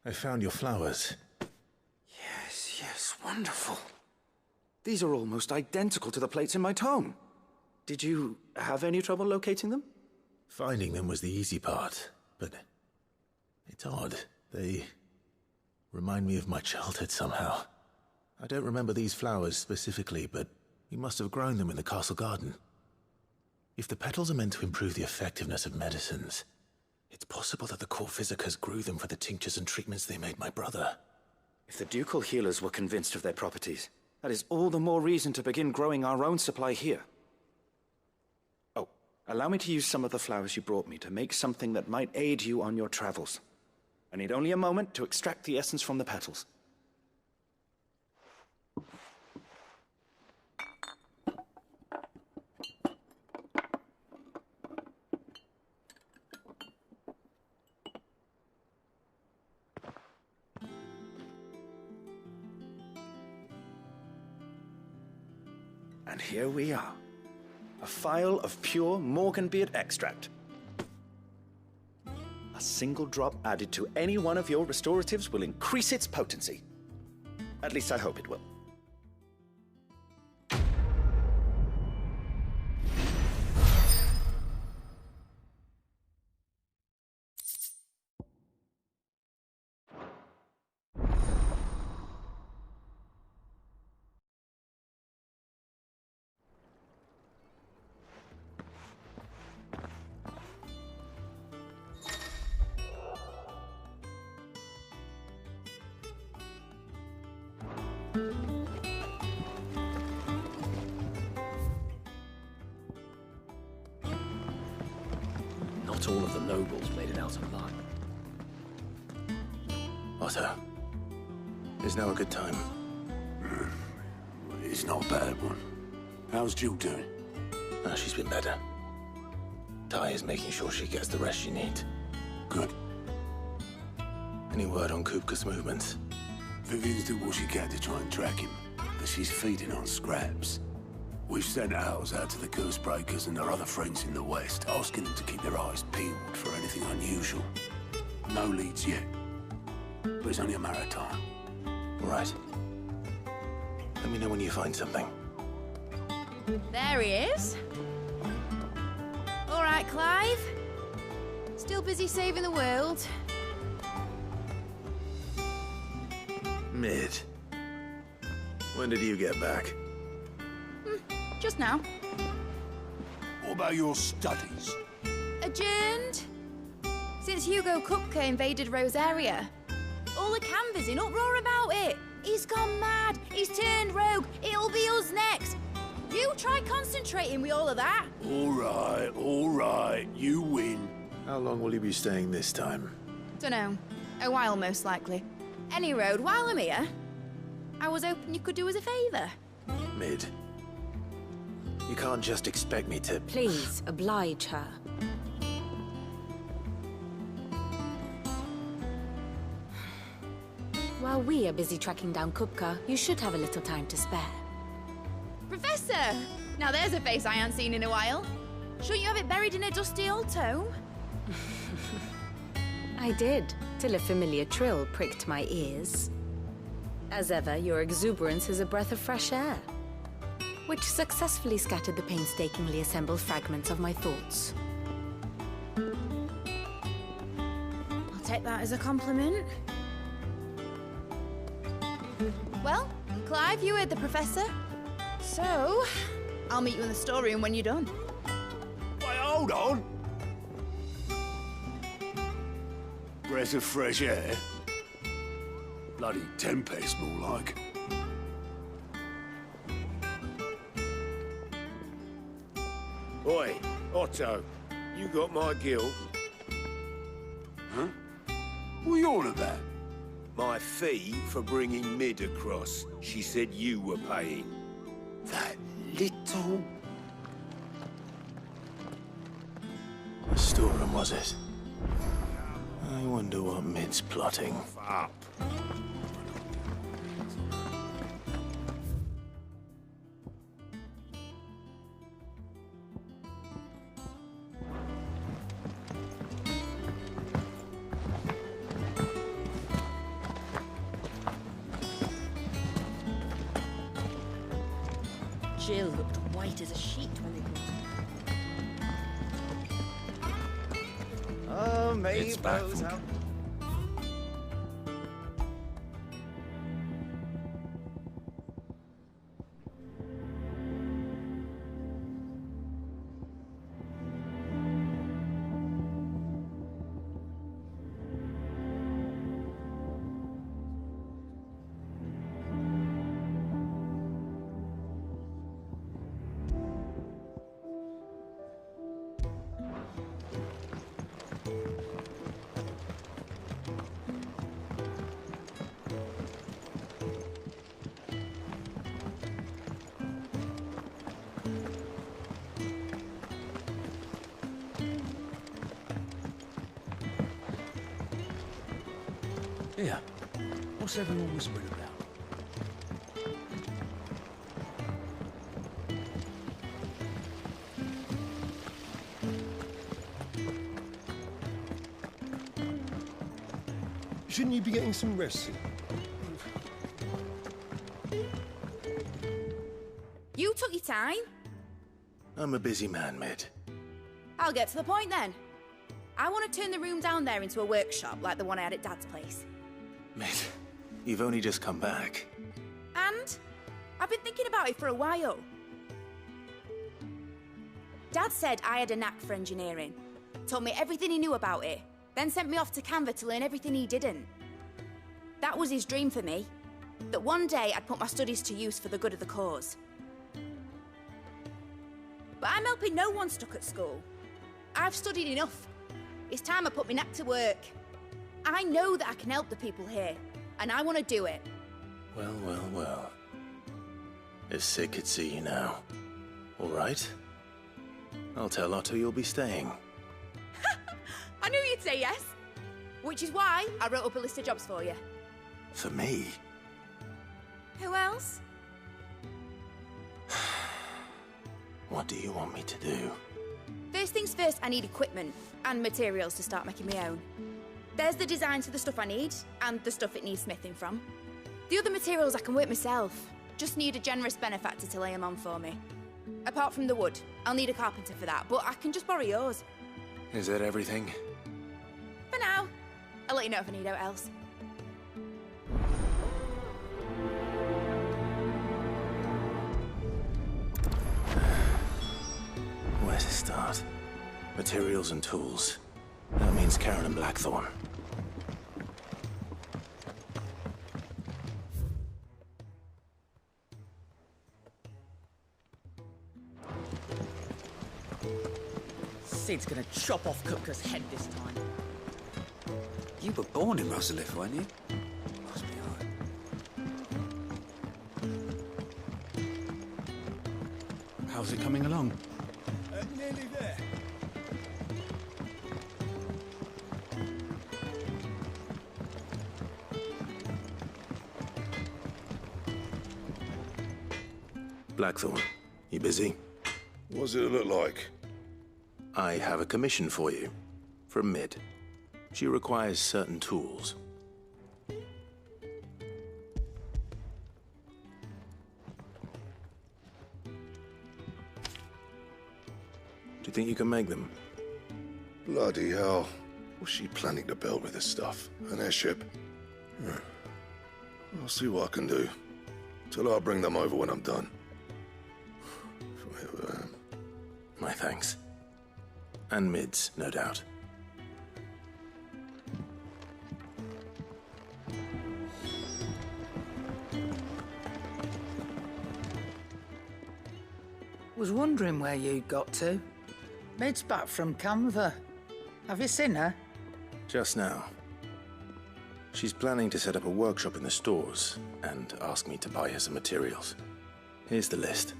D: I found your flowers.
O: Yes, wonderful. These are almost identical to the plates in my tome. Did you have any trouble locating them?
D: Finding them was the easy part, but it's odd. They remind me of my childhood somehow. I don't remember these flowers specifically, but we must have grown them in the castle garden. If the petals are meant to improve the effectiveness of medicines, it's possible that the court physicers grew them for the tinctures and treatments they made my brother.
O: If the ducal healers were convinced of their properties, that is all the more reason to begin growing our own supply here. Oh, allow me to use some of the flowers you brought me to make something that might aid you on your travels. I need only a moment to extract the essence from the petals. And here we are. A phial of pure Morganbeard extract. A single drop added to any one of your restoratives will increase its potency. At least I hope it will.
M: Not all of the nobles made it out alive.
D: Otto, is now a good time?
C: It's not a bad one. How's Jill doing?
D: Oh, she's been better. Ty is making sure she gets the rest she needs.
C: Good.
D: Any word on Kupka's movements?
C: Vivian's doing what she can to try and track him, but she's feeding on scraps. We've sent ours out to the Cursebreakers and their other friends in the West, asking them to keep their eyes peeled for anything unusual. No leads yet, but it's only a matter of time.
D: All right. Let me know when you find something.
I: There he is. All right, Clive. Still busy saving the world.
D: Mid. When did you get back?
I: Just now.
C: What about your studies?
I: Adjourned. Since Hugo Kupka invaded Rosaria. All the canvassers in uproar about it. He's gone mad. He's turned rogue. It'll be us next. You try concentrating with all of that.
C: All right. You win.
D: How long will you be staying this time?
I: Dunno. A while, most likely. Any road, while I'm here, I was hoping you could do us a favour.
D: Mid. You can't just expect me to...
H: Please, oblige her. While we are busy tracking down Kupka, you should have a little time to spare.
I: Professor! Now there's a face I haven't seen in a while. Shouldn't you have it buried in a dusty old tome?
H: I did, till a familiar trill pricked my ears. As ever, your exuberance is a breath of fresh air, which successfully scattered the painstakingly assembled fragments of my thoughts.
I: I'll take that as a compliment. Well, Clive, you heard the Professor. So, I'll meet you in the storeroom when you're done.
C: Wait, hold on. Breath of fresh air? Bloody tempest, more like.
A: Oi, Otto, you got my guilt?
C: Huh? What are you on about?
A: My fee for bringing Mid across. She said you were paying.
C: That little...
D: The storeroom, was it? I wonder what Mid's plotting.
A: Up.
B: Jill looked white as a sheet when they brought her.
K: Oh,
D: It's back
K: Mabel's
D: from-
K: out.
M: Here, what's everyone whispering about?
A: Shouldn't you be getting some rest soon?
I: You took your time.
D: I'm a busy man, Mid.
I: I'll get to the point then. I want to turn the room down there into a workshop like the one I had at Dad's place.
D: Mid, you've only just come back.
I: And I've been thinking about it for a while. Dad said I had a knack for engineering. Told me everything he knew about it. Then sent me off to Canva to learn everything he didn't. That was his dream for me. That one day I'd put my studies to use for the good of the cause. But I'm helping no one stuck at school. I've studied enough. It's time I put my neck to work. I know that I can help the people here, and I want to do it.
D: Well, well, well. If Cid could see you now. All right. I'll tell Otto you'll be staying.
I: I knew you'd say yes. Which is why I wrote up a list of jobs for you.
D: For me?
I: Who else?
D: What do you want me to do?
I: First things first, I need equipment and materials to start making my own. There's the designs for the stuff I need, and the stuff it needs smithing from. The other materials I can work myself. Just need a generous benefactor to lay them on for me. Apart from the wood, I'll need a carpenter for that, but I can just borrow yours.
D: Is that everything?
I: For now. I'll let you know if I need out else.
D: Where to start? Materials and tools. That means Karen and Blackthorn.
N: Cid's gonna chop off Kupka's head this time.
M: You were born in Rosalith, weren't you? Must be hard.
A: How's it coming along?
C: Nearly there.
D: Blackthorn, you busy?
C: What's it look like?
D: I have a commission for you. From Mid. She requires certain tools. Do you think you can make them?
C: Bloody hell. What's she planning to build with this stuff? An airship? I'll see what I can do. Till I'll bring them over when I'm done.
D: My thanks. And Mid's, no doubt.
L: Was wondering where you got to. Mid's back from Canva. Have you seen her?
D: Just now. She's planning to set up a workshop in the stores and ask me to buy her some materials. Here's the list.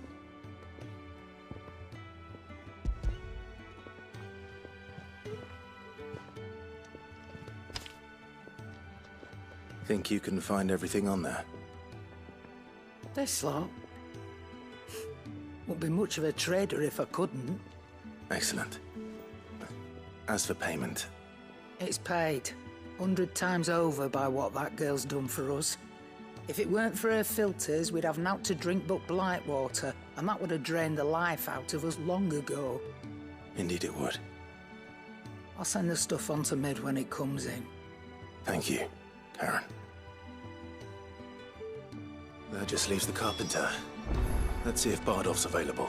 D: Think you can find everything on there?
L: This lot. Wouldn't be much of a trader if I couldn't.
D: Excellent. As for payment...
L: It's paid. 100 times over by what that girl's done for us. If it weren't for her filters, we'd have naught to drink but blight water, and that would have drained the life out of us long ago.
D: Indeed it would.
L: I'll send the stuff on to Mid when it comes in.
D: Thank you, Karen. That just leaves the carpenter. Let's see if Bardolph's available.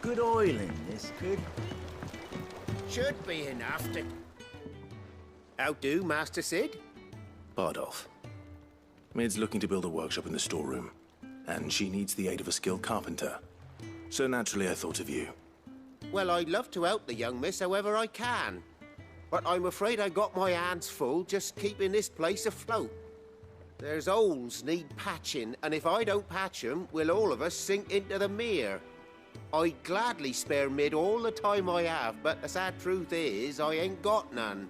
P: Good oil in this, could? Should be enough to... How do, Master Cid?
D: Bardolph. Mid's looking to build a workshop in the storeroom, and she needs the aid of a skilled carpenter. So naturally I thought of you.
P: Well, I'd love to help the young miss however I can. But I'm afraid I got my hands full just keeping this place afloat. There's holes need patching, and if I don't patch them, we'll all of us sink into the mere. I'd gladly spare Mid all the time I have, but the sad truth is, I ain't got none.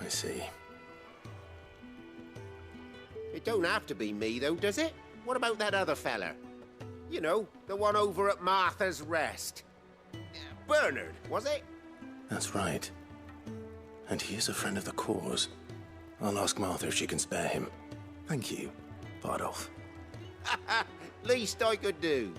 D: I see.
P: It don't have to be me, though, does it? What about that other fella? You know, the one over at Martha's Rest. Bernard, was it?
D: That's right. And he is a friend of the cause. I'll ask Martha if she can spare him. Thank you, Bardolph.
P: Least I could do.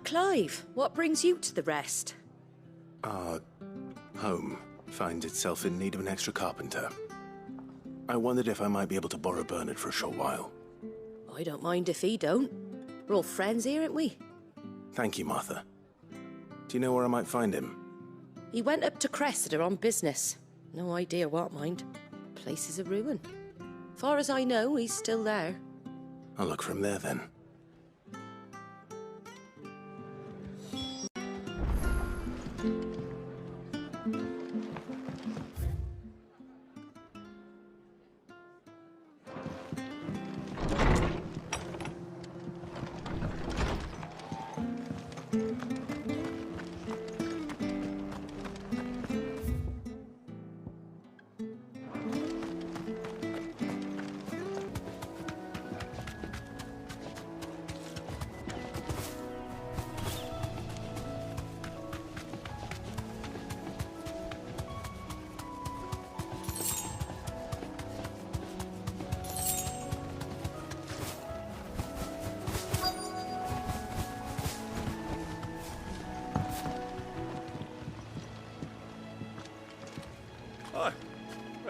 Q: Clive, what brings you to the rest?
D: Our home finds itself in need of an extra carpenter. I wondered if I might be able to borrow Bernard for a short while.
Q: I don't mind if he don't. We're all friends here, aren't we?
D: Thank you, Martha. Do you know where I might find him?
Q: He went up to Cressida on business. No idea what, mind. Place is a ruin. Far as I know, he's still there.
D: I'll look for him there, then.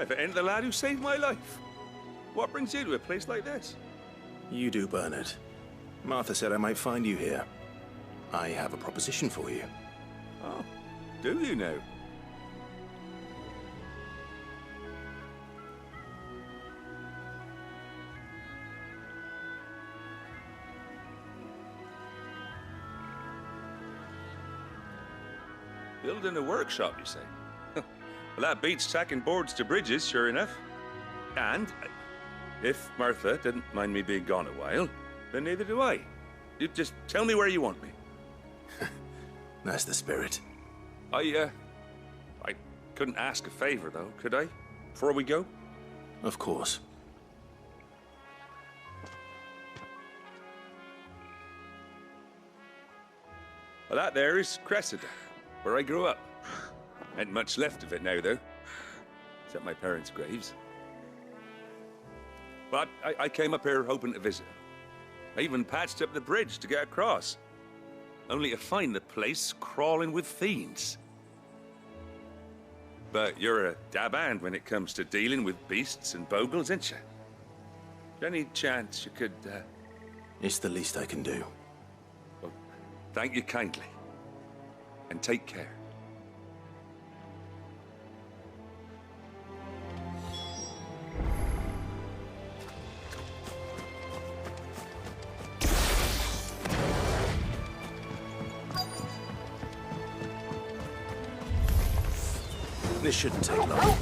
R: If it ain't the lad who saved my life. What brings you to a place like this?
D: You do, Bernard. Martha said I might find you here. I have a proposition for you.
R: Oh, do you now? Building a workshop, you say? Well, that beats tacking boards to bridges, sure enough. And if Martha didn't mind me being gone a while, then neither do I. You just tell me where you want me.
D: That's the spirit.
R: I couldn't ask a favor, though, could I? Before we go?
D: Of course.
R: Well, that there is Cressida, where I grew up. Ain't much left of it now, though. Except my parents' graves. But I came up here hoping to visit. I even patched up the bridge to get across. Only to find the place crawling with fiends. But you're a dab hand when it comes to dealing with beasts and bogles, ain't you? Any chance you could,
D: It's the least I can do.
R: Well, thank you kindly. And take care.
D: This shouldn't take long.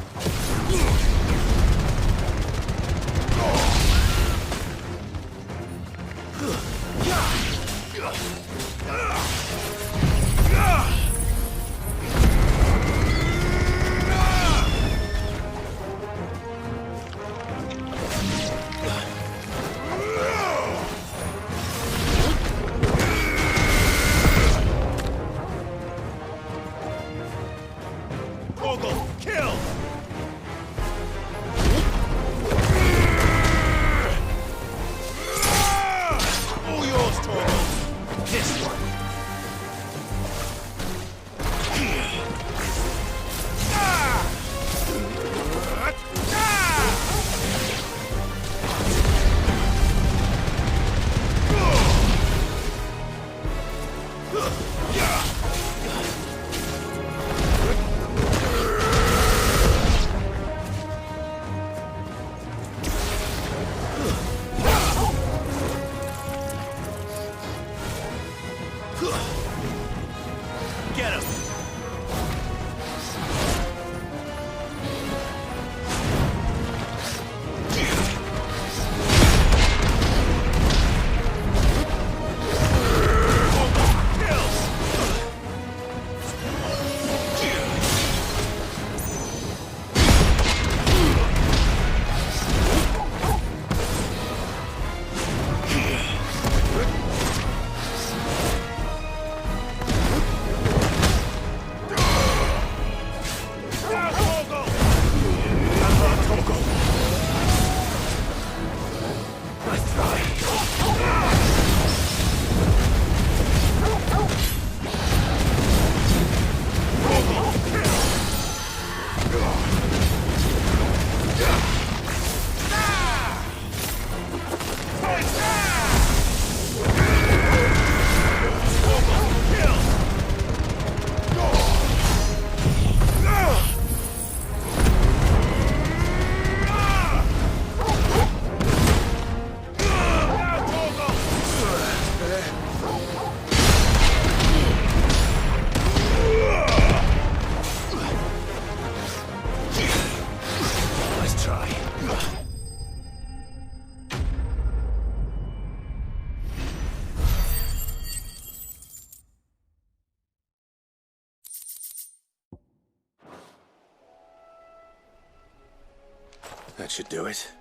D: That should do it.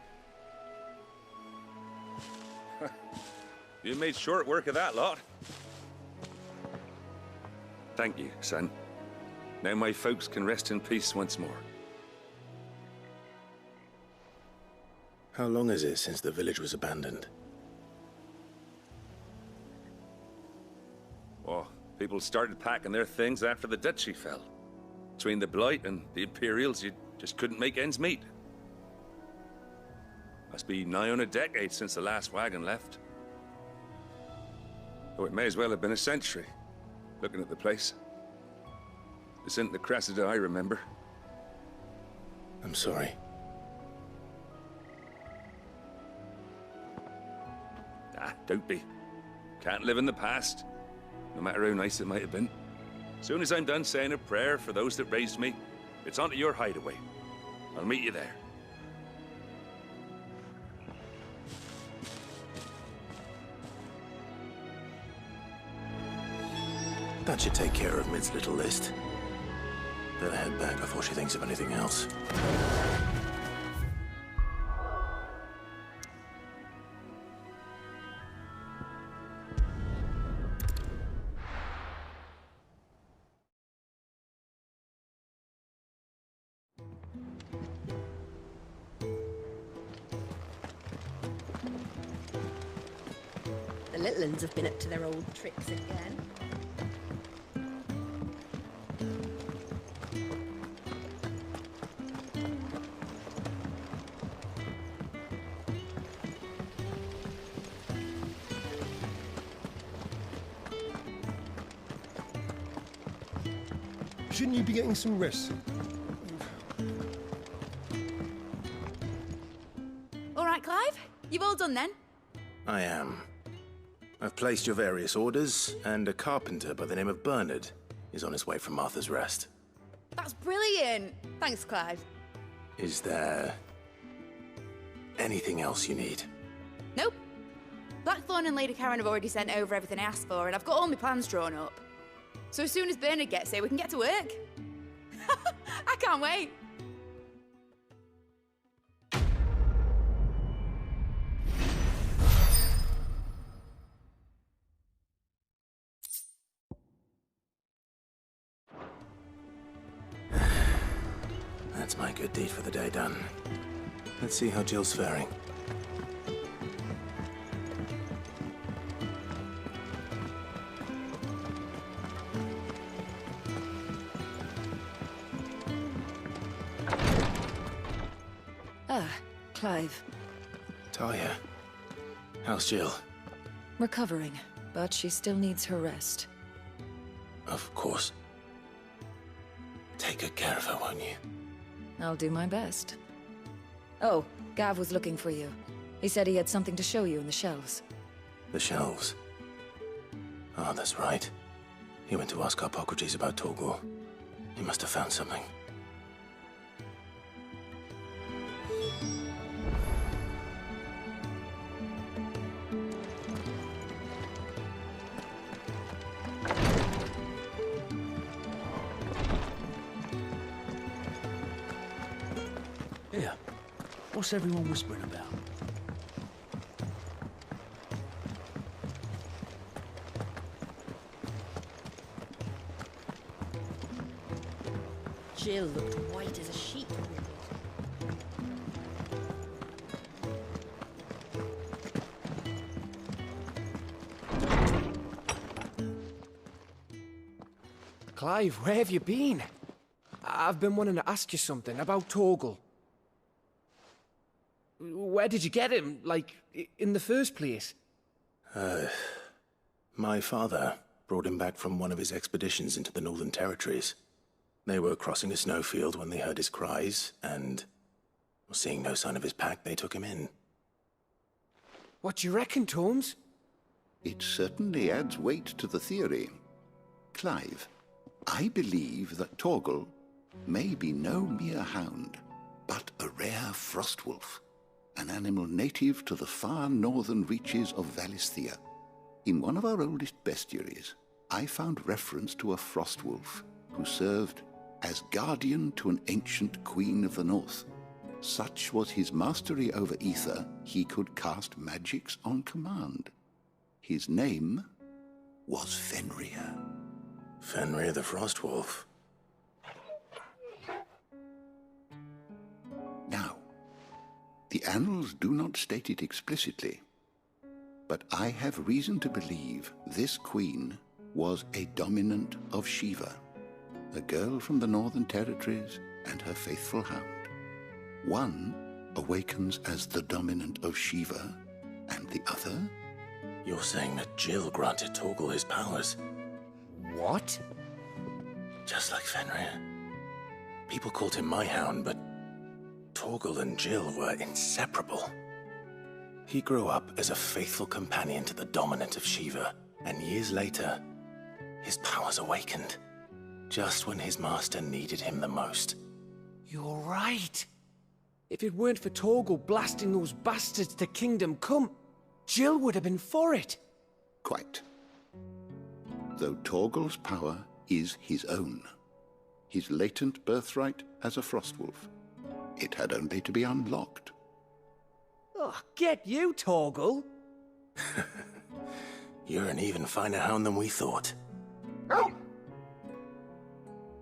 R: You made short work of that lot. Thank you, son. Now my folks can rest in peace once more.
D: How long is it since the village was abandoned?
R: Oh, people started packing their things after the duchy fell. Between the Blight and the Imperials, you just couldn't make ends meet. Must be nigh on a decade since the last wagon left. Oh, it may as well have been a century, looking at the place. This isn't the Cressida I remember.
D: I'm sorry.
R: Ah, don't be. Can't live in the past, no matter how nice it might have been. Soon as I'm done saying a prayer for those that raised me, it's on to your hideaway. I'll meet you there.
D: That should take care of Mid's little list. Better head back before she thinks of anything else.
I: The little uns have been up to their old tricks again.
C: Shouldn't you be getting some rest?
I: All right, Clive? You've all done then?
D: I am. I've placed your various orders, and a carpenter by the name of Bernard is on his way from Martha's Rest.
I: That's brilliant. Thanks, Clive.
D: Is there anything else you need?
I: Nope. Blackthorn and Lady Karen have already sent over everything I asked for, and I've got all my plans drawn up. So as soon as Bernard gets here, we can get to work. I can't wait.
D: That's my good deed for the day done. Let's see how Jill's faring.
H: Clive.
D: Talia. How's Jill?
H: Recovering, but she still needs her rest.
D: Of course. Take good care of her, won't you?
H: I'll do my best. Oh, Gav was looking for you. He said he had something to show you in the shelves.
D: The shelves? Ah, that's right. He went to ask Harpocrates about Torgal. He must have found something.
S: Here, what's everyone whispering about?
B: Jill looked white as a sheet.
E: Clive, where have you been? I've been wanting to ask you something about Torgal. Where did you get him, like, in the first place?
D: My father brought him back from one of his expeditions into the Northern Territories. They were crossing a snowfield when they heard his cries, and seeing no sign of his pack, they took him in.
E: What do you reckon, Torms?
T: It certainly adds weight to the theory. Clive, I believe that Torgal may be no mere hound, but a rare frostwolf, an animal native to the far northern reaches of Valisthea. In one of our oldest bestiaries, I found reference to a frostwolf who served as guardian to an ancient queen of the north. Such was his mastery over ether, he could cast magics on command. His name was Fenrir.
D: Fenrir the Frostwolf.
T: Now, the annals do not state it explicitly, but I have reason to believe this queen was a dominant of Shiva, a girl from the Northern Territories and her faithful hound. One awakens as the dominant of Shiva, and the other?
D: You're saying that Jill granted Torgal his powers?
E: What?
D: Just like Fenrir. People called him my hound, but Torgal and Jill were inseparable. He grew up as a faithful companion to the dominant of Shiva, and years later, his powers awakened, just when his master needed him the most.
E: You're right. If it weren't for Torgal blasting those bastards to Kingdom Come, Jill would have been for it.
T: Quite. Though Torgal's power is his own, his latent birthright as a Frostwolf. It had only to be unlocked.
E: Oh, get you, Torgal!
D: You're an even finer hound than we thought.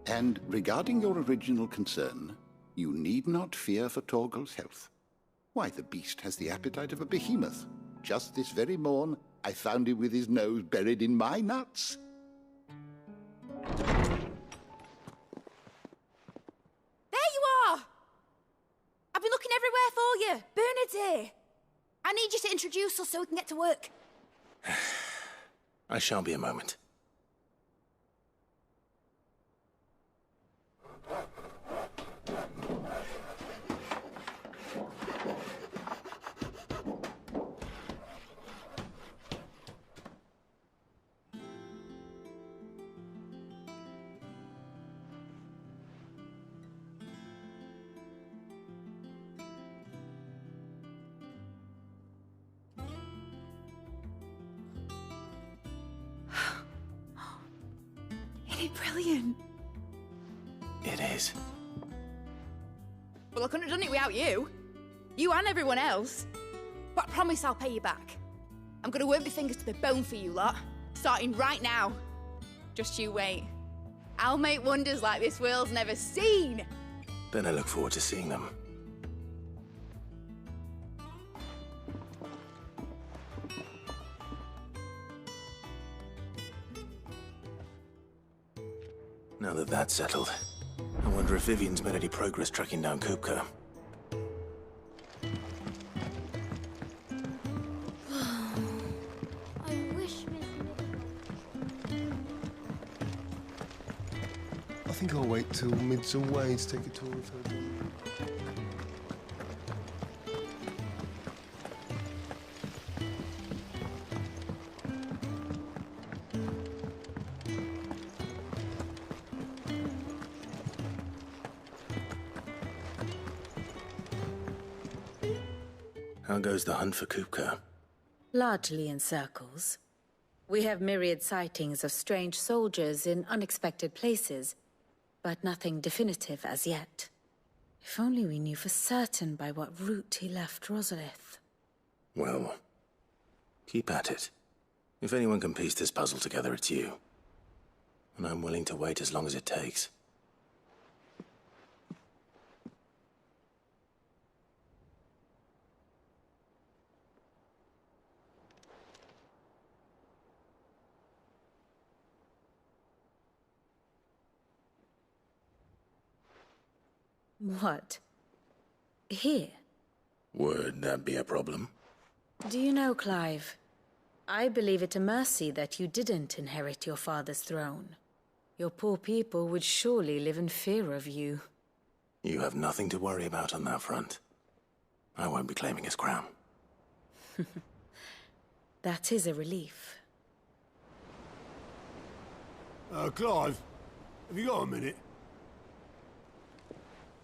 T: And regarding your original concern, you need not fear for Torgal's health. Why, the beast has the appetite of a behemoth. Just this very morn, I found him with his nose buried in my nuts.
I: There you are! I've been looking everywhere for you. Bernard's here. I need you to introduce us so we can get to work.
D: I shall be a moment.
I: Isn't it brilliant?
D: It is.
I: Well, I couldn't have done it without you. You and everyone else. But I promise I'll pay you back. I'm gonna work my fingers to the bone for you lot, starting right now. Just you wait. I'll make wonders like this world's never seen.
D: Then I look forward to seeing them. Now that that's settled, I wonder if Vivian's made any progress tracking down Kupka.
B: I wish
U: I think I'll wait till Mid's away to take a tour of her.
D: How goes the hunt for Kupka?
H: Largely in circles. We have myriad sightings of strange soldiers in unexpected places, but nothing definitive as yet. If only we knew for certain by what route he left Rosalith.
D: Well, keep at it. If anyone can piece this puzzle together, it's you. And I'm willing to wait as long as it takes.
H: What? Here?
D: Would that be a problem?
H: Do you know, Clive? I believe it a mercy that you didn't inherit your father's throne. Your poor people would surely live in fear of you.
D: You have nothing to worry about on that front. I won't be claiming his crown.
H: That is a relief.
C: Clive, have you got a minute?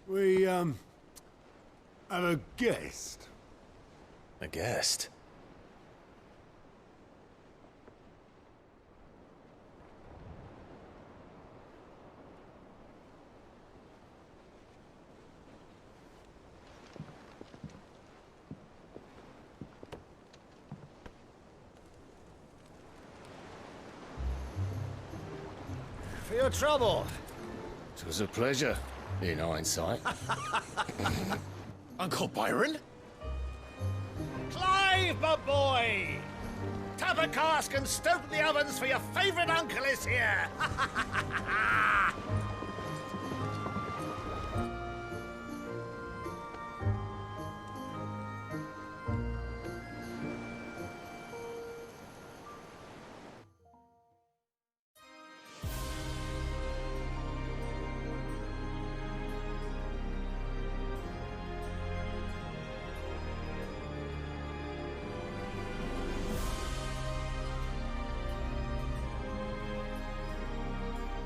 C: We, have a guest.
D: A guest?
F: trouble.
D: It was a pleasure, in hindsight. Uncle Byron?
F: Clive, my boy! Tap a cask and stoke the ovens, for your favourite uncle is here!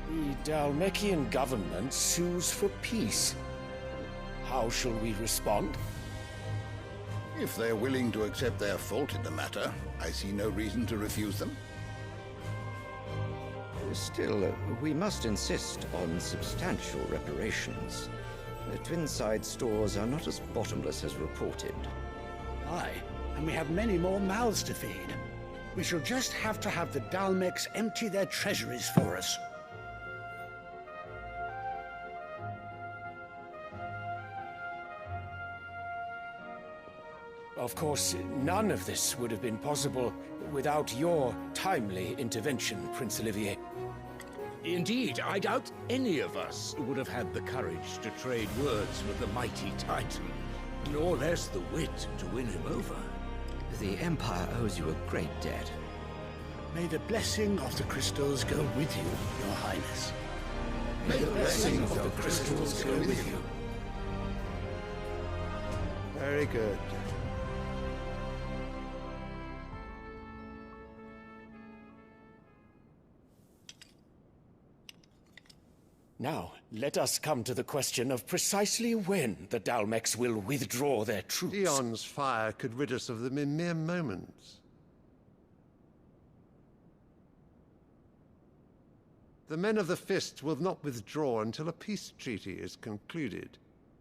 D: The Dhalmekian government sues for peace. How shall we respond?
T: If they're willing to accept their fault in the matter, I see no reason to refuse them.
V: Still, we must insist on substantial reparations. The Twinside stores are not as bottomless as reported.
F: Aye, and we have many more mouths to feed. We shall just have to have the Dalmecs empty their treasuries for us.
D: Of course, none of this would have been possible without your timely intervention, Prince Olivier.
A: Indeed, I doubt any of us would have had the courage to trade words with the mighty Titan, nor less the wit to win him over.
V: The Empire owes you a great debt.
F: May the blessing of the crystals go with you, Your Highness.
T: May the blessing of the crystals go with you.
U: Very good.
D: Now, let us come to the question of precisely when the Dalmecs will withdraw their troops.
U: Dion's fire could rid us of them in mere moments. The men of the Fist will not withdraw until a peace treaty is concluded.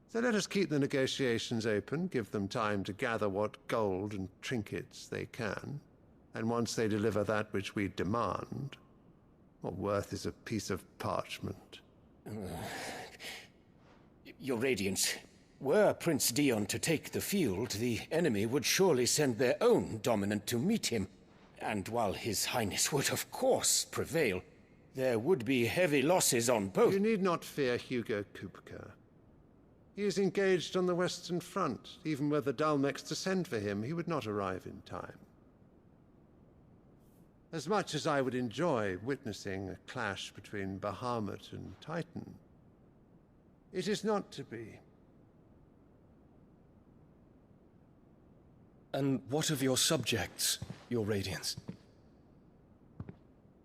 U: So let us keep the negotiations open, give them time to gather what gold and trinkets they can, and once they deliver that which we demand, what worth is a piece of parchment?
D: Your Radiance, were Prince Dion to take the field, the enemy would surely send their own dominant to meet him. And while His Highness would of course prevail, there would be heavy losses on both.
U: You need not fear Hugo Kupka. He is engaged on the Western Front. Even were the Dalmecs to send for him, he would not arrive in time. As much as I would enjoy witnessing a clash between Bahamut and Titan, it is not to be.
W: And what of your subjects, Your Radiance?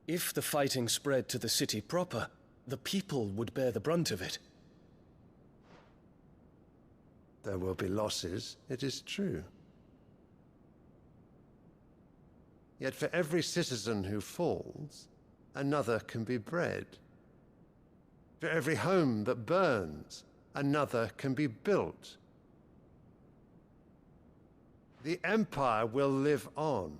W: If the fighting spread to the city proper, the people would bear the brunt of it.
U: There will be losses, it is true. Yet for every citizen who falls, another can be bred. For every home that burns, another can be built. The Empire will live on.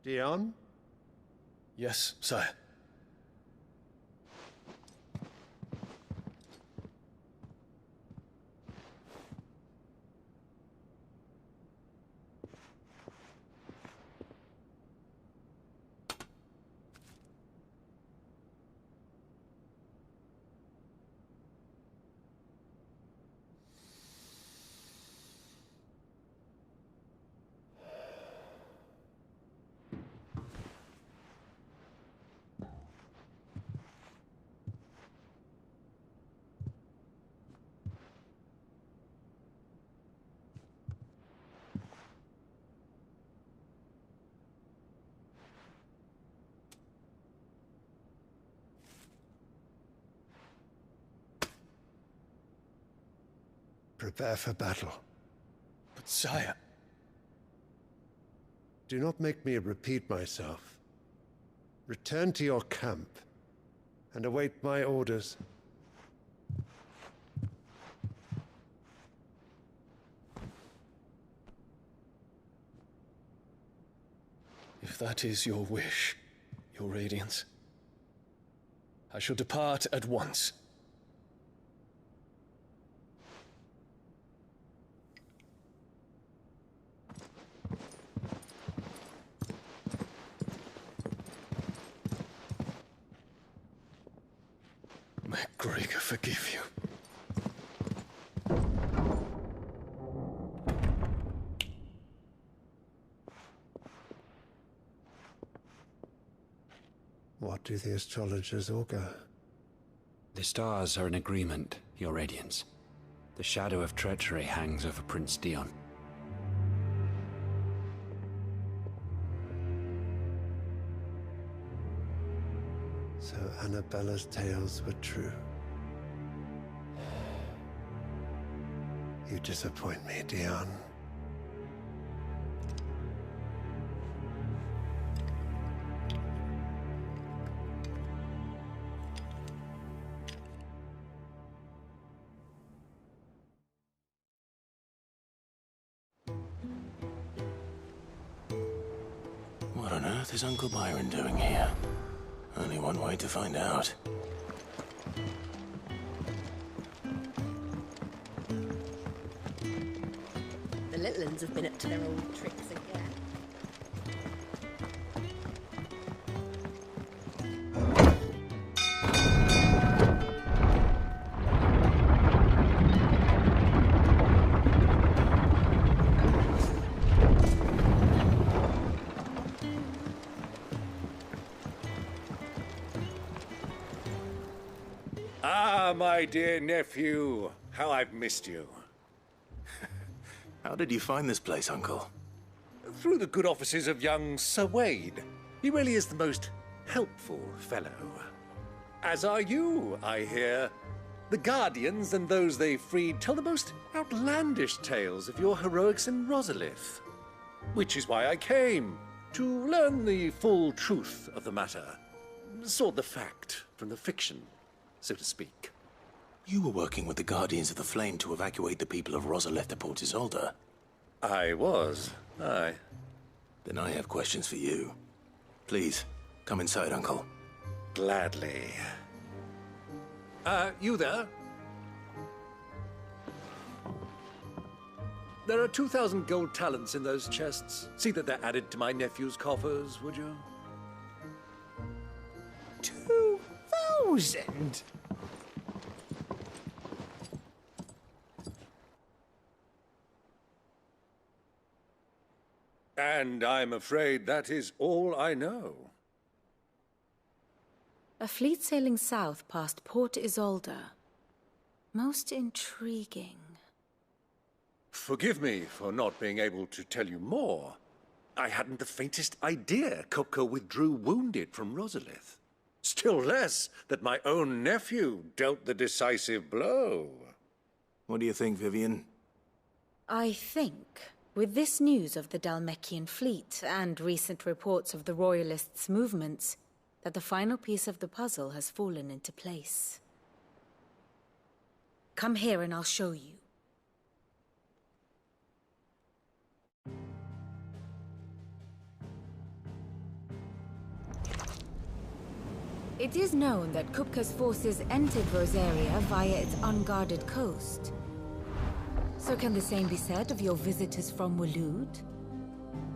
U: Dion?
W: Yes, sire.
U: Prepare for battle.
W: But sire...
U: Do not make me repeat myself. Return to your camp and await my orders.
W: If that is your wish, Your Radiance, I shall depart at once. May Gregor forgive you.
U: What do the astrologers augur?
M: The stars are in agreement, Your Radiance. The shadow of treachery hangs over Prince Dion.
U: So Annabella's tales were true. You disappoint me, Dion.
D: What on earth is Uncle Byron doing here? Only one way to find out.
Q: The little uns have been up to their old tricks again.
A: Ah, my dear nephew, how I've missed you.
D: How did you find this place, Uncle?
A: Through the good offices of young Sir Wade. He really is the most helpful fellow. As are you, I hear. The Guardians and those they freed tell the most outlandish tales of your heroics in Rosalith. Which is why I came, to learn the full truth of the matter. Sort the fact from the fiction, so to speak.
D: You were working with the Guardians of the Flame to evacuate the people of Rosalith to Port Isolde.
A: I was, aye.
D: Then I have questions for you. Please, come inside, Uncle.
A: Gladly. You there? There are 2,000 gold talents in those chests. See that they're added to my nephew's coffers, would you?
N: 2,000?
A: And I'm afraid that is all I know.
H: A fleet sailing south past Port Isolde. Most intriguing.
A: Forgive me for not being able to tell you more. I hadn't the faintest idea Kupka withdrew wounded from Rosalith. Still less that my own nephew dealt the decisive blow.
D: What do you think, Vivian?
H: I think, with this news of the Dhalmekian fleet and recent reports of the Royalists' movements, that the final piece of the puzzle has fallen into place. Come here and I'll show you. It is known that Kupka's forces entered Rosaria via its unguarded coast. So can the same be said of your visitors from Waloed?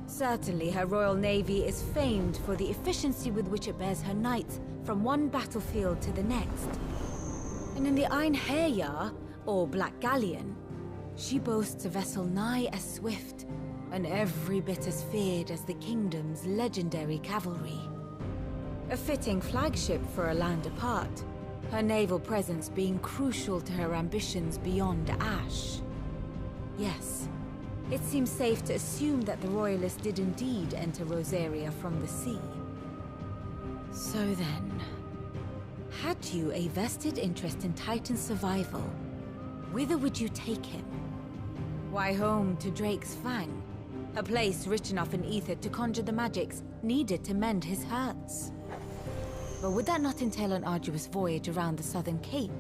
H: Certainly her Royal Navy is famed for the efficiency with which it bears her knights from one battlefield to the next. And in the Einherjar, or Black Galleon, she boasts a vessel nigh as swift and every bit as feared as the kingdom's legendary cavalry. A fitting flagship for a land apart, her naval presence being crucial to her ambitions beyond Ash. Yes, it seems safe to assume that the Royalists did indeed enter Rosaria from the sea. So then, had you a vested interest in Titan's survival, whither would you take him? Why, home to Drake's Fang, a place rich enough in ether to conjure the magics needed to mend his hurts. But would that not entail an arduous voyage around the southern cape?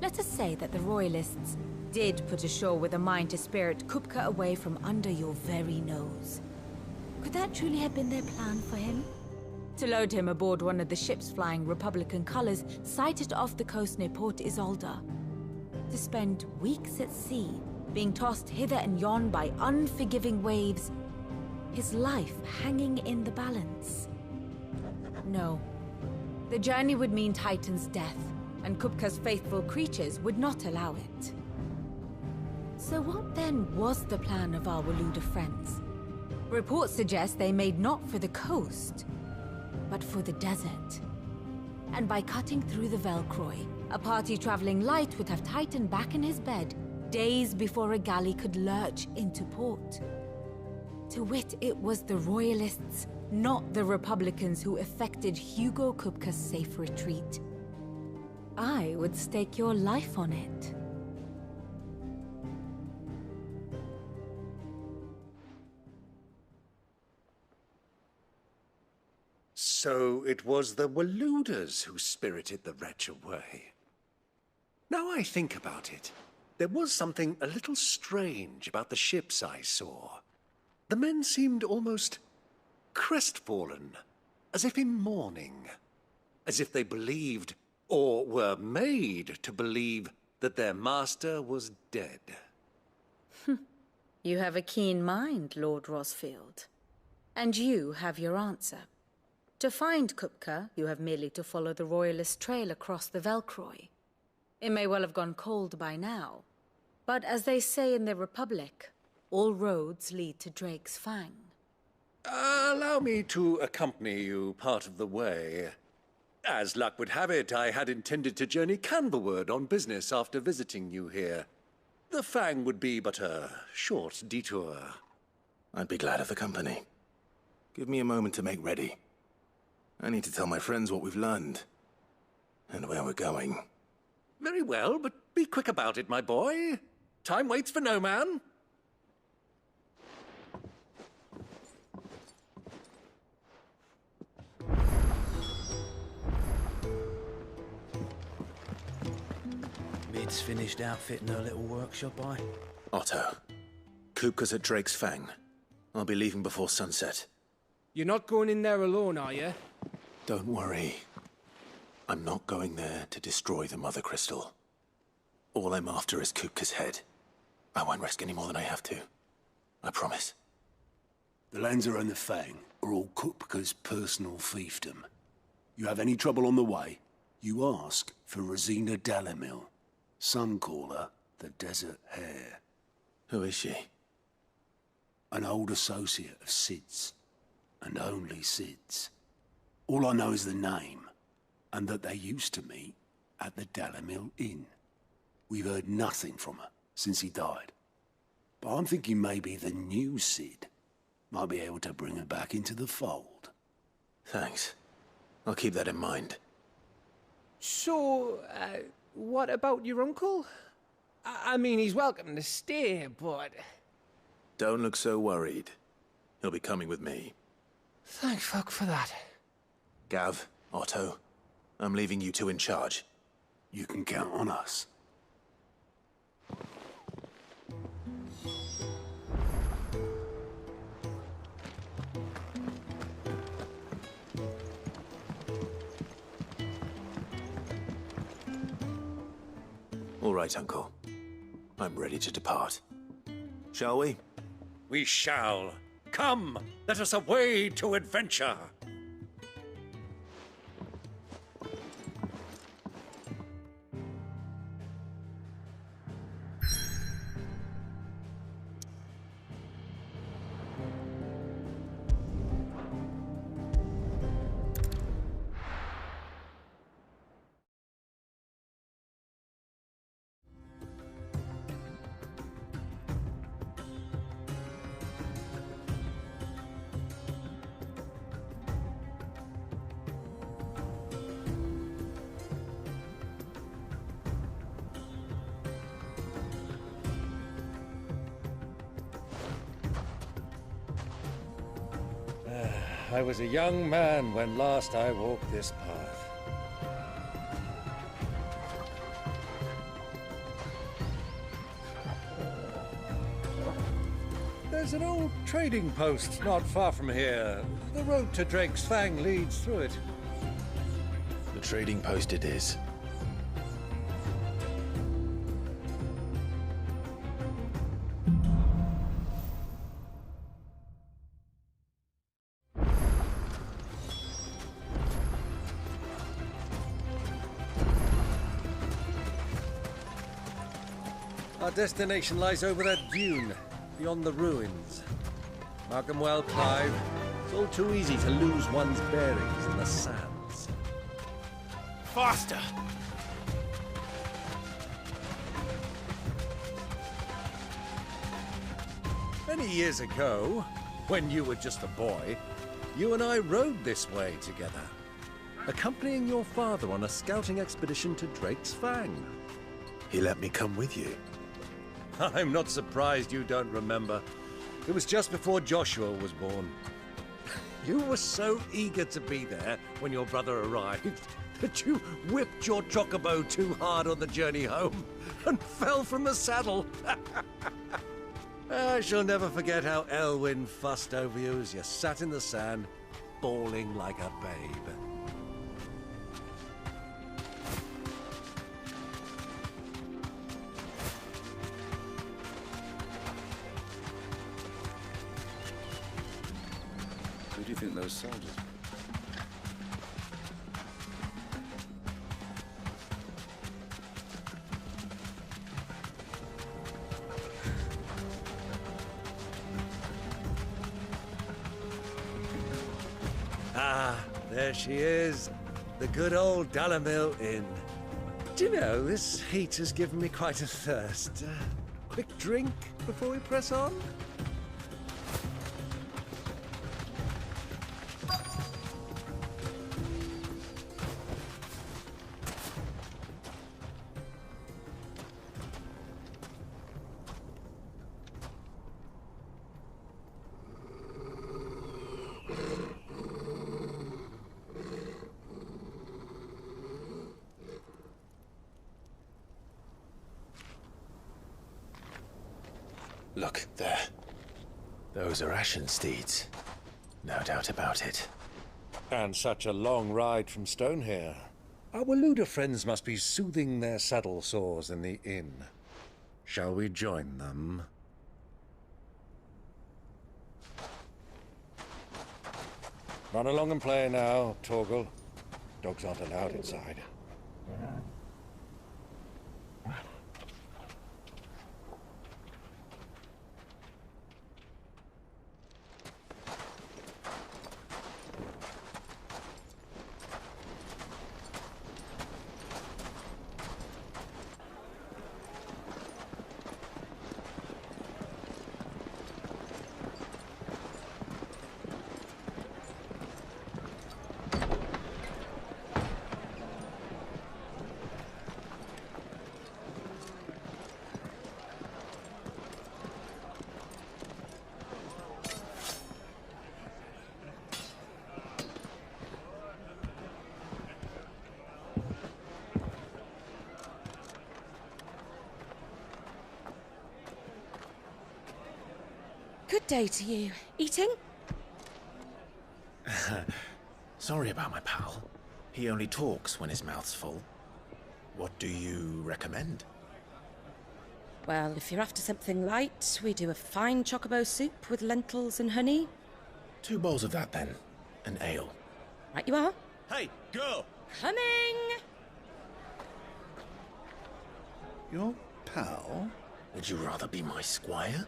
H: Let us say that the Royalists did put ashore with a mind to spirit Kupka away from under your very nose.
G: Could that truly have been their plan for him?
J: To load him aboard one of the ships flying Republican colors sighted off the coast near Port Isolde. To spend weeks at sea, being tossed hither and yon by unforgiving waves, his life hanging in the balance. No. The journey would mean Titan's death, and Kupka's faithful creatures would not allow it. So what then was the plan of our Waluda friends? Reports suggest they made not for the coast, but for the desert. And by cutting through the Velcroy, a party traveling light would have Titan back in his bed days before a galley could lurch into port. To wit, it was the Royalists, not the Republicans, who effected Hugo Kupka's safe retreat. I would stake your life on it.
A: So it was the Waludas who spirited the wretch away. Now I think about it, there was something a little strange about the ships I saw. The men seemed almost crestfallen, as if in mourning, as if they believed, or were made to believe, that their master was dead.
J: You have a keen mind, Lord Rosfield. And you have your answer. To find Kupka, you have merely to follow the Royalist trail across the Velcroy. It may well have gone cold by now, but as they say in the Republic, all roads lead to Drake's Fang.
A: Allow me to accompany you part of the way. As luck would have it, I had intended to journey Canverward on business after visiting you here. The Fang would be but a short detour.
D: I'd be glad of the company. Give me a moment to make ready. I need to tell my friends what we've learned, and where we're going.
A: Very well, but be quick about it, my boy. Time waits for no man.
S: Mid's finished outfitting her little workshop,
D: Otto, Kupka's at Drake's Fang. I'll be leaving before sunset.
E: You're not going in there alone, are you?
D: Don't worry. I'm not going there to destroy the Mother Crystal. All I'm after is Kupka's head. I won't risk any more than I have to. I promise.
C: The Lanza and the Fang are all Kupka's personal fiefdom. You have any trouble on the way, you ask for Rosina Dalimil. Some call her the Desert Hare.
D: Who is she?
C: An old associate of Sid's, and only Sid's. All I know is the name, and that they used to meet at the Dalimil Inn. We've heard nothing from her since he died. But I'm thinking maybe the new Sid might be able to bring her back into the fold.
D: Thanks. I'll keep that in mind.
E: So, what about your uncle? I mean, he's welcome to stay, but...
D: Don't look so worried. He'll be coming with me.
E: Thank fuck for that.
D: Gav, Otto, I'm leaving you two in charge.
C: You can count on us.
D: All right, Uncle. I'm ready to depart. Shall we?
A: We shall. Come, let us away to adventure. I was a young man when last I walked this path. There's There's an old trading post not far from here. The road to Drake's Fang leads through it.
W: The trading post it is.
A: Our destination lies over that dune, beyond the ruins. Mark 'em well, Clive. It's all too easy to lose one's bearings in the sands.
D: Faster!
A: Many years ago, when you were just a boy, you and I rode this way together, accompanying your father on a scouting expedition to Drake's Fang.
D: He let me come with you.
A: I'm not surprised you don't remember. It was just before Joshua was born. You were so eager to be there when your brother arrived that you whipped your chocobo too hard on the journey home and fell from the saddle. I shall never forget how Elwyn fussed over you as you sat in the sand, bawling like a babe.
R: Who do you think those soldiers?
A: Ah, there she is. The good old Dalamil Inn. Do you know, this heat has given me quite a thirst. Quick drink before we press on?
D: Look, there. Those are Ashen steeds. No doubt about it.
A: And such a long ride from Stonehere. Our Waluda friends must be soothing their saddle sores in the inn. Shall we join them? Run along and play now, Torgal. Dogs aren't allowed inside.
Q: Good day to you. Eating?
D: Sorry about my pal. He only talks when his mouth's full. What do you recommend?
Q: Well, if you're after something light, we do a fine chocobo soup with lentils and honey.
D: 2 bowls of that, then. An ale.
Q: Right you are.
D: Hey, girl!
Q: Coming!
D: Your pal? Would you rather be my squire?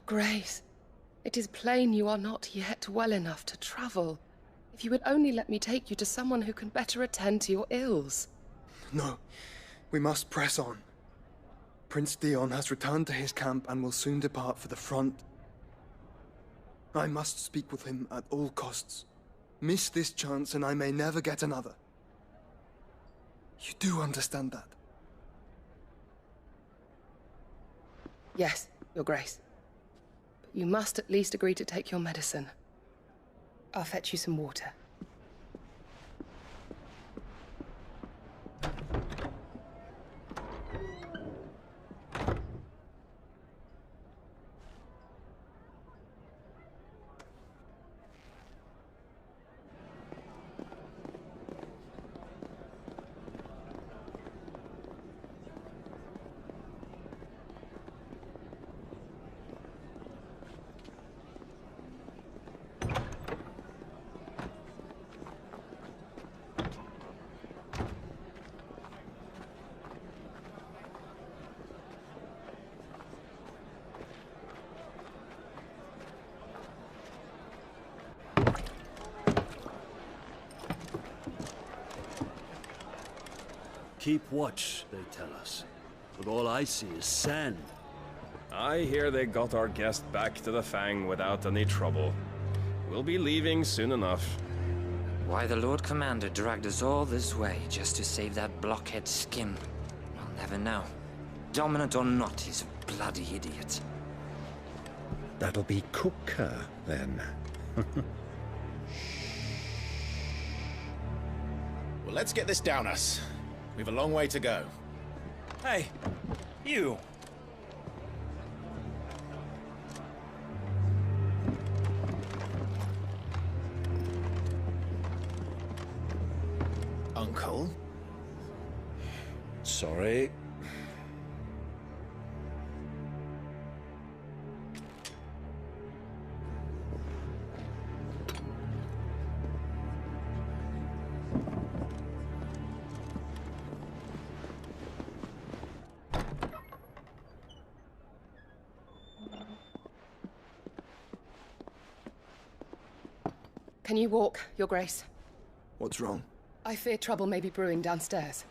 K: Grace, it is plain you are not yet well enough to travel. If you would only let me take you to someone who can better attend to your ills.
L: No, we must press on. Prince Theon has returned to his camp and will soon depart for the front. I must speak with him at all costs. Miss this chance and I may never get another. You do understand that?
K: Yes, Your Grace. But you must at least agree to take your medicine. I'll fetch you some water.
O: Keep watch, they tell us. But all I see is sand.
X: I hear they got our guest back to the Fang without any trouble. We'll be leaving soon enough.
Y: Why the Lord Commander dragged us all this way just to save that blockhead Skim, I'll never know. Dominant or not, he's a bloody idiot.
F: That'll be Kupka, then.
D: Well, let's get this down us. We've a long way to go.
S: Hey, you!
D: Uncle?
F: Sorry.
K: Can you walk, Your Grace?
L: What's wrong?
K: I fear trouble may be brewing downstairs.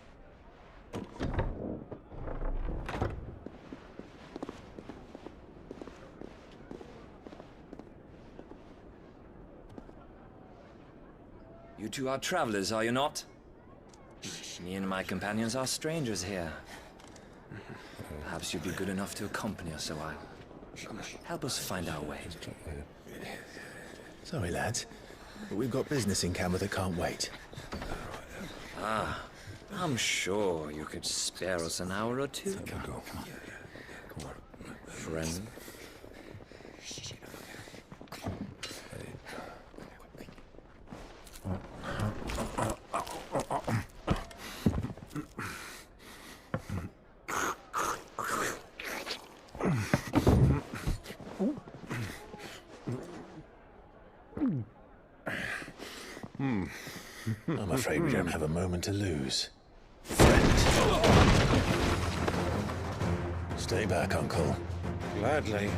Y: You two are travelers, are you not? Me and my companions are strangers here. Perhaps you'd be good enough to accompany us a while. Help us find our way.
D: Sorry, lads. But we've got business in Camber that can't wait.
Y: Ah, I'm sure you could spare us an hour or two.
D: Come on.
Y: Friend.
D: I'm afraid we don't have a moment to lose. Stay back, Uncle.
U: Gladly.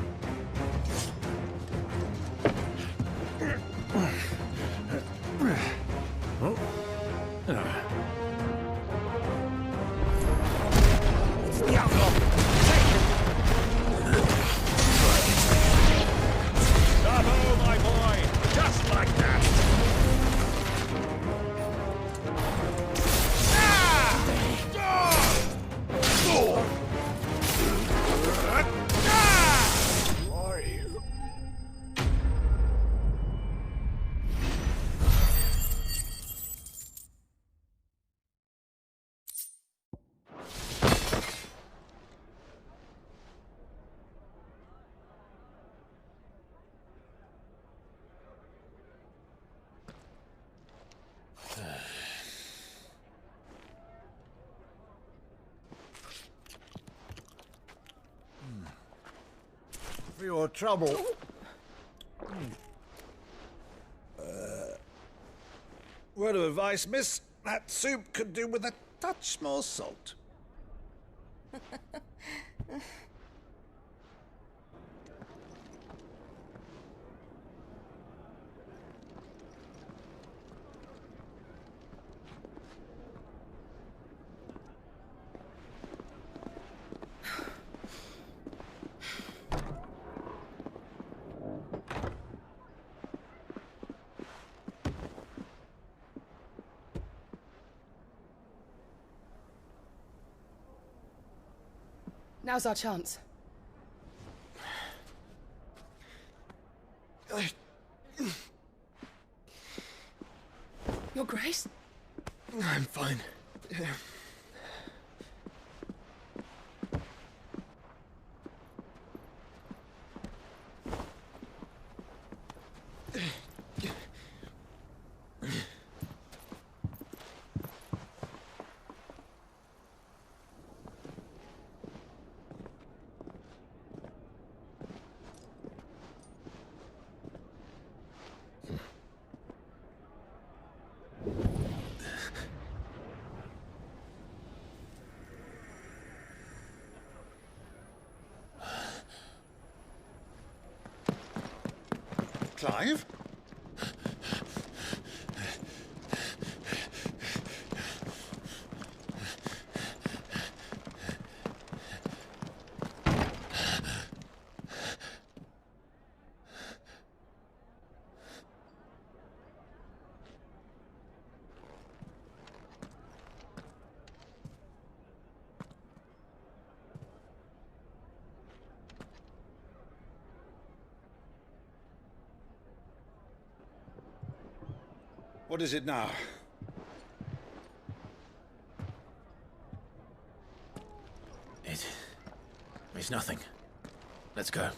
D: It's the outlaw!
C: Bravo, my boy! Just like that!
U: For your trouble. Word of advice, miss. That soup could do with a touch more salt.
K: Now's our chance. Your Grace?
L: I'm fine.
C: Clive? What is it now?
D: It's nothing. Let's go.